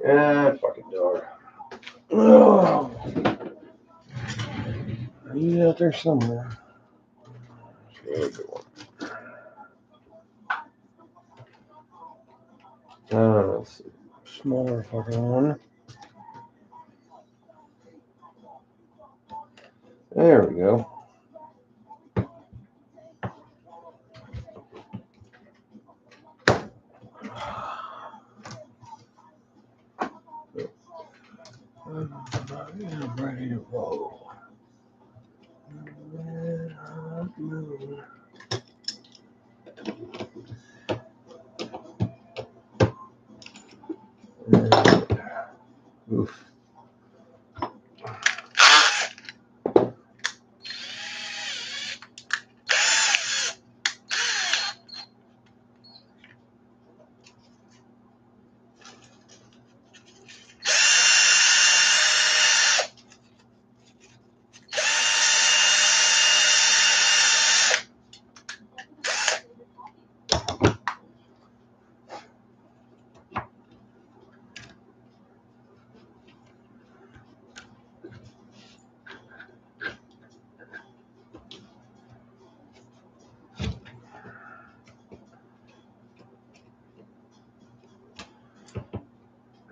Yeah, fucking dog. Oh. He's out there somewhere. Yeah, good one. Let's see. Smaller fucking one. There we go. I'm ready to roll. Oof.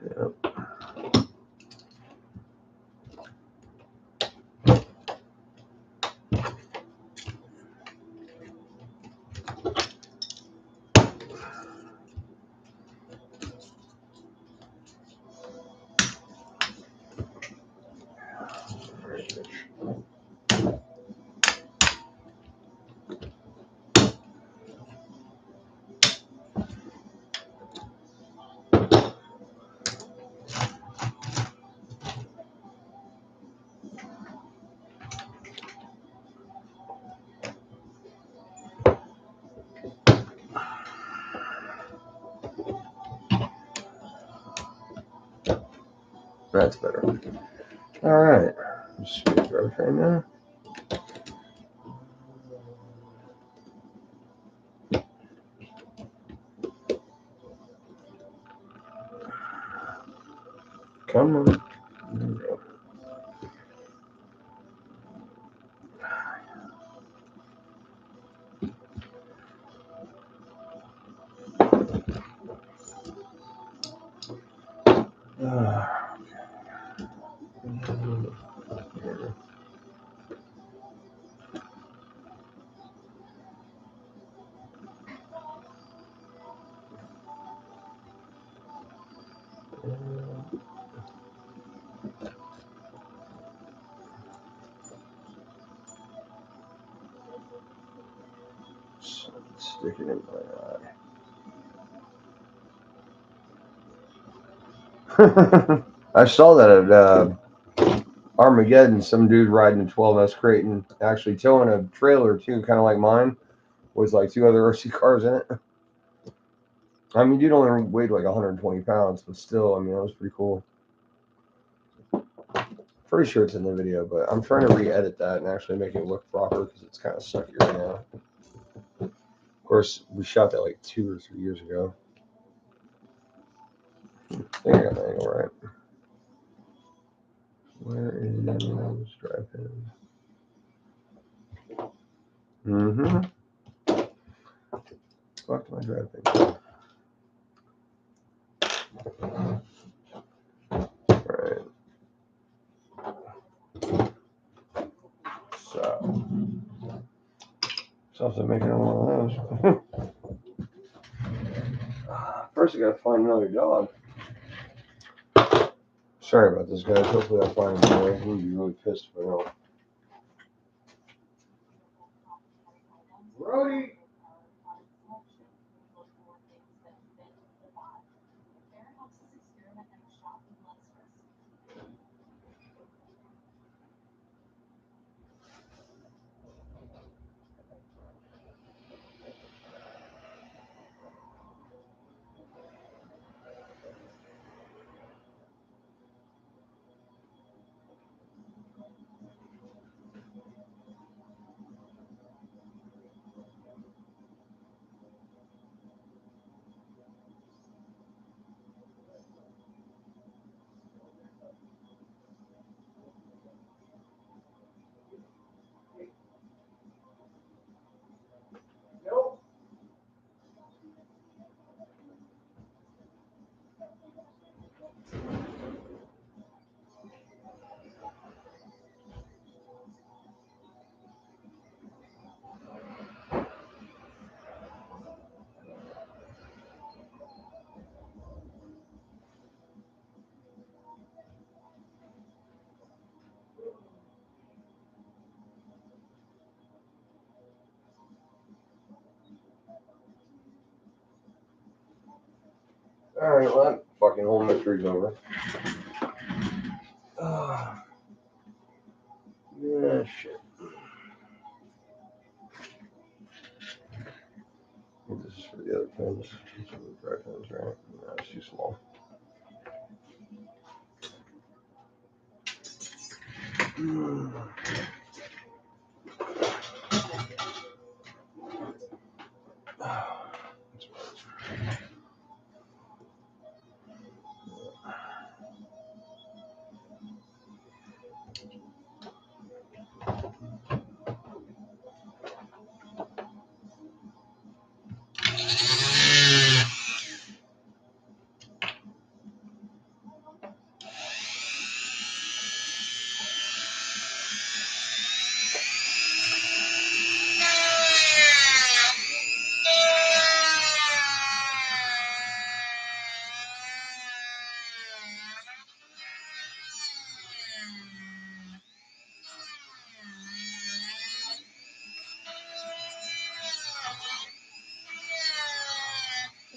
Yep. That's better. All right. Just right now. Come on. There we go. Stick it in my eye. I saw that at Armageddon. Some dude riding a 12S crate and actually towing a trailer too, kind of like mine, with like two other RC cars in it. I mean, dude only weighed like 120 pounds, but still, I mean, that was pretty cool. Pretty sure it's in the video, but I'm trying to re-edit that and actually make it look proper because it's kind of sucky right now. course, we shot that like 2 or 3 years ago. I think I got the angle right. Where is drive pin? Mm-hmm. Fuck my drive pin. Alright. So, something making one of those. First, I gotta find another dog. Sorry about this, guys. Hopefully, I'll find him. I'm gonna be really pissed if I don't. Brody! Nope. Alright, well, that fucking whole mystery's over. Yeah, shit. This is for the other pins. This is for the dry pins, right? No, it's too small.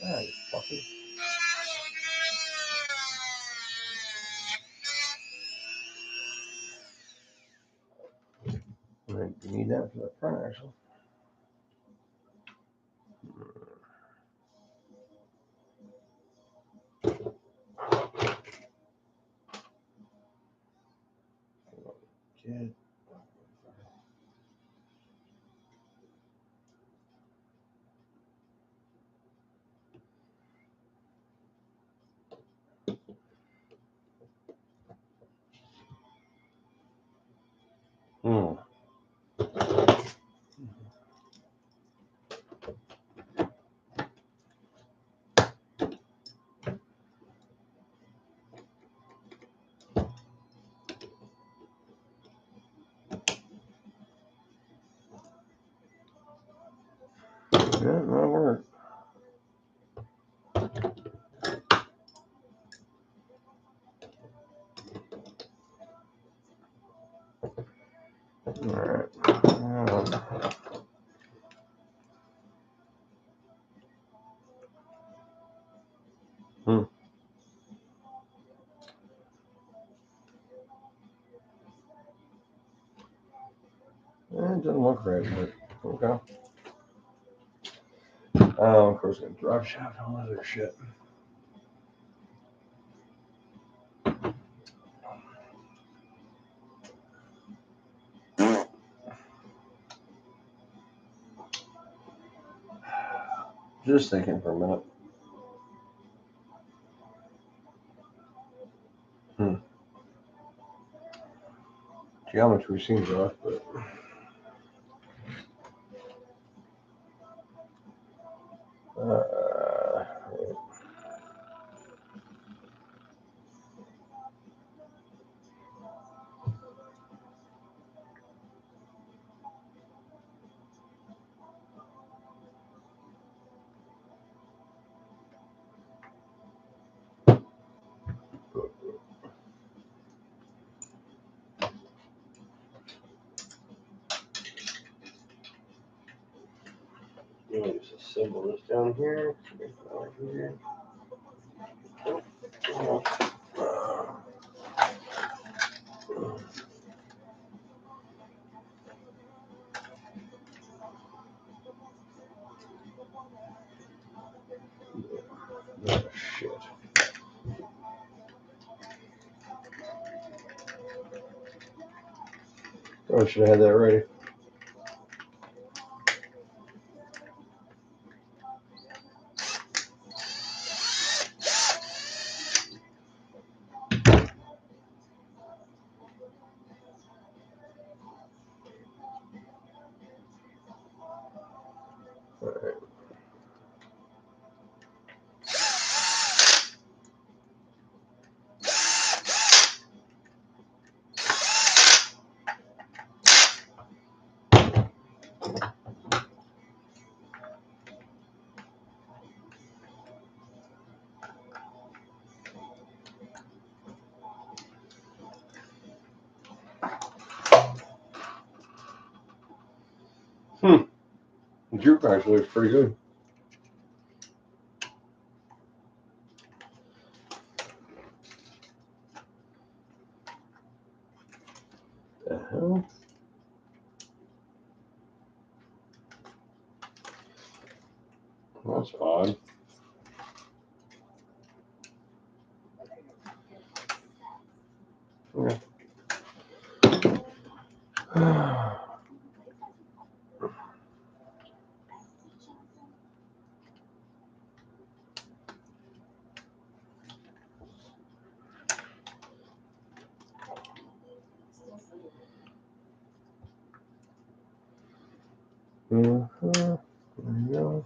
Ah, you fucker. You need that for the front axle. Kid. Yeah, that'll work. Alright. It doesn't look right, but okay. Of course, got drive shaft and all that other shit. Just thinking for a minute. Geometry seems off, but just assemble this down here. Oh, shit. Probably should have had that ready. All right. The juke actually looks pretty good. The hell? That's odd. Okay. There you go.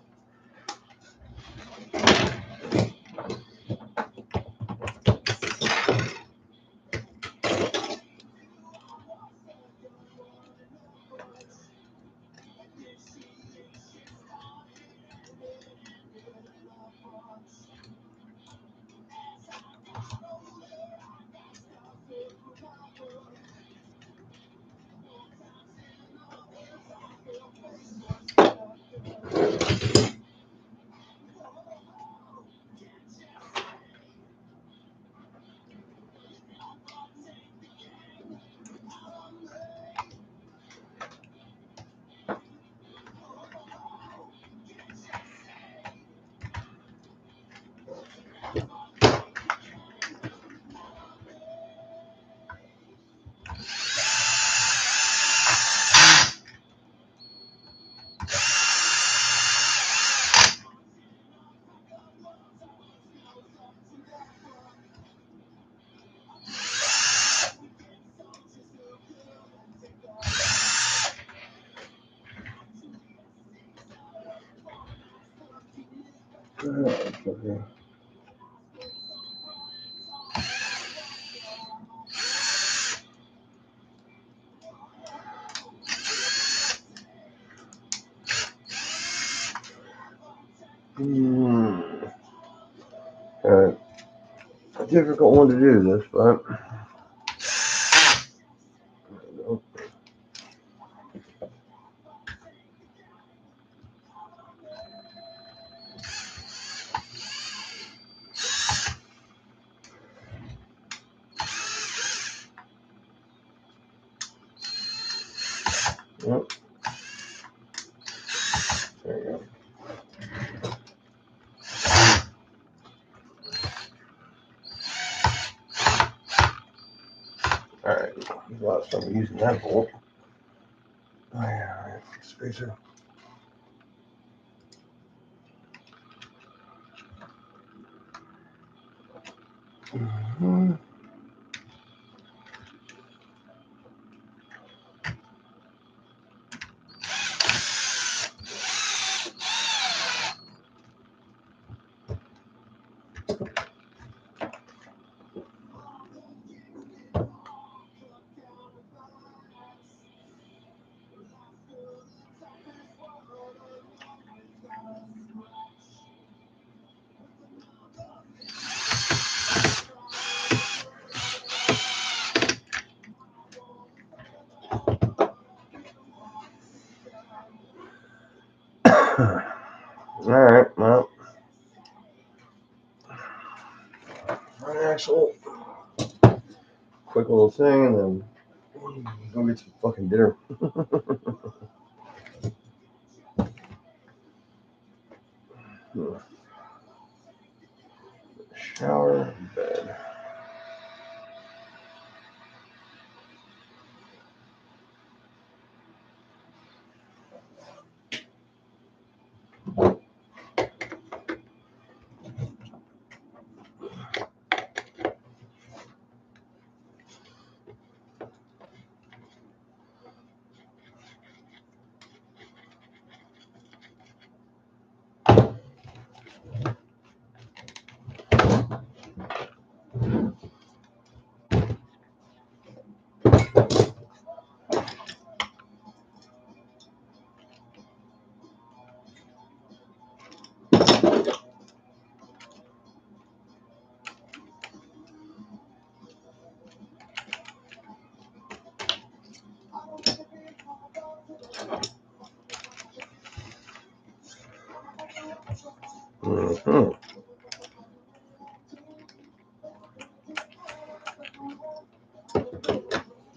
Okay. A difficult one to do this, but yep. There you go. All right. There's a lot of stuff using that bolt. Oh yeah, spacer. Mm-hmm. All right, well, front axle, quick little thing, and then go get some fucking dinner. Shower, bed. Mm-hmm.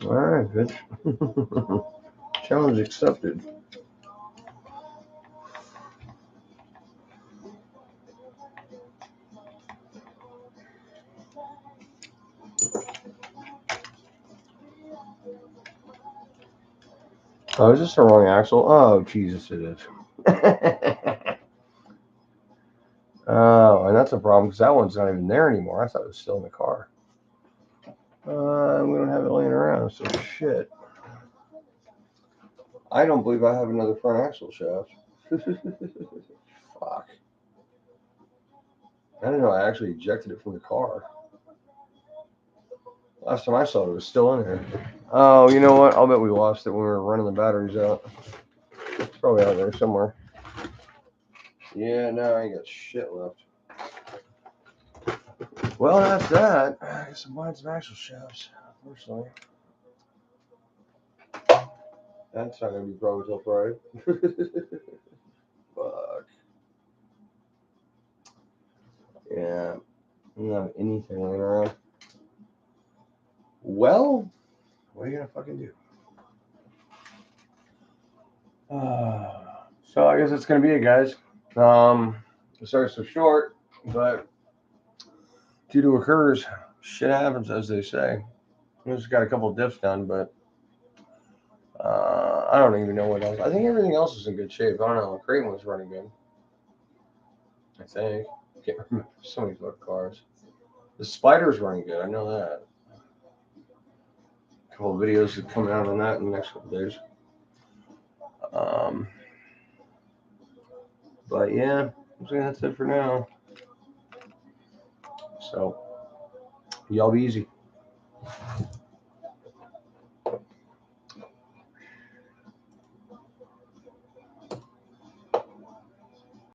All right, bitch. Challenge accepted. Oh, is this the wrong axle? Oh, Jesus, it is. Oh, and that's a problem because that one's not even there anymore. I thought it was still in the car. We don't have it laying around, so shit. I don't believe I have another front axle shaft. Fuck. I didn't know I actually ejected it from the car. Last time I saw it, it was still in there. Oh, you know what? I'll bet we lost it when we were running the batteries out. It's probably out there somewhere. Yeah, no, I ain't got shit left. Well, that's that. I guess I'm buying some axle shafts, unfortunately. That's not going to be probably till Friday. Fuck. Yeah. I don't have anything laying around. Well, what are you going to fucking do? So I guess it's going to be it, guys. Sorry so short, but due to occurs, shit happens, as they say. We just got a couple diffs done, but I don't even know what else. I think everything else is in good shape. I don't know. Creighton was running good. I think. Can't remember. So many fucking cars. The Spider's running good. I know that. A couple of videos are coming out on that in the next couple of days. But yeah, I think that's it for now. So, y'all be easy.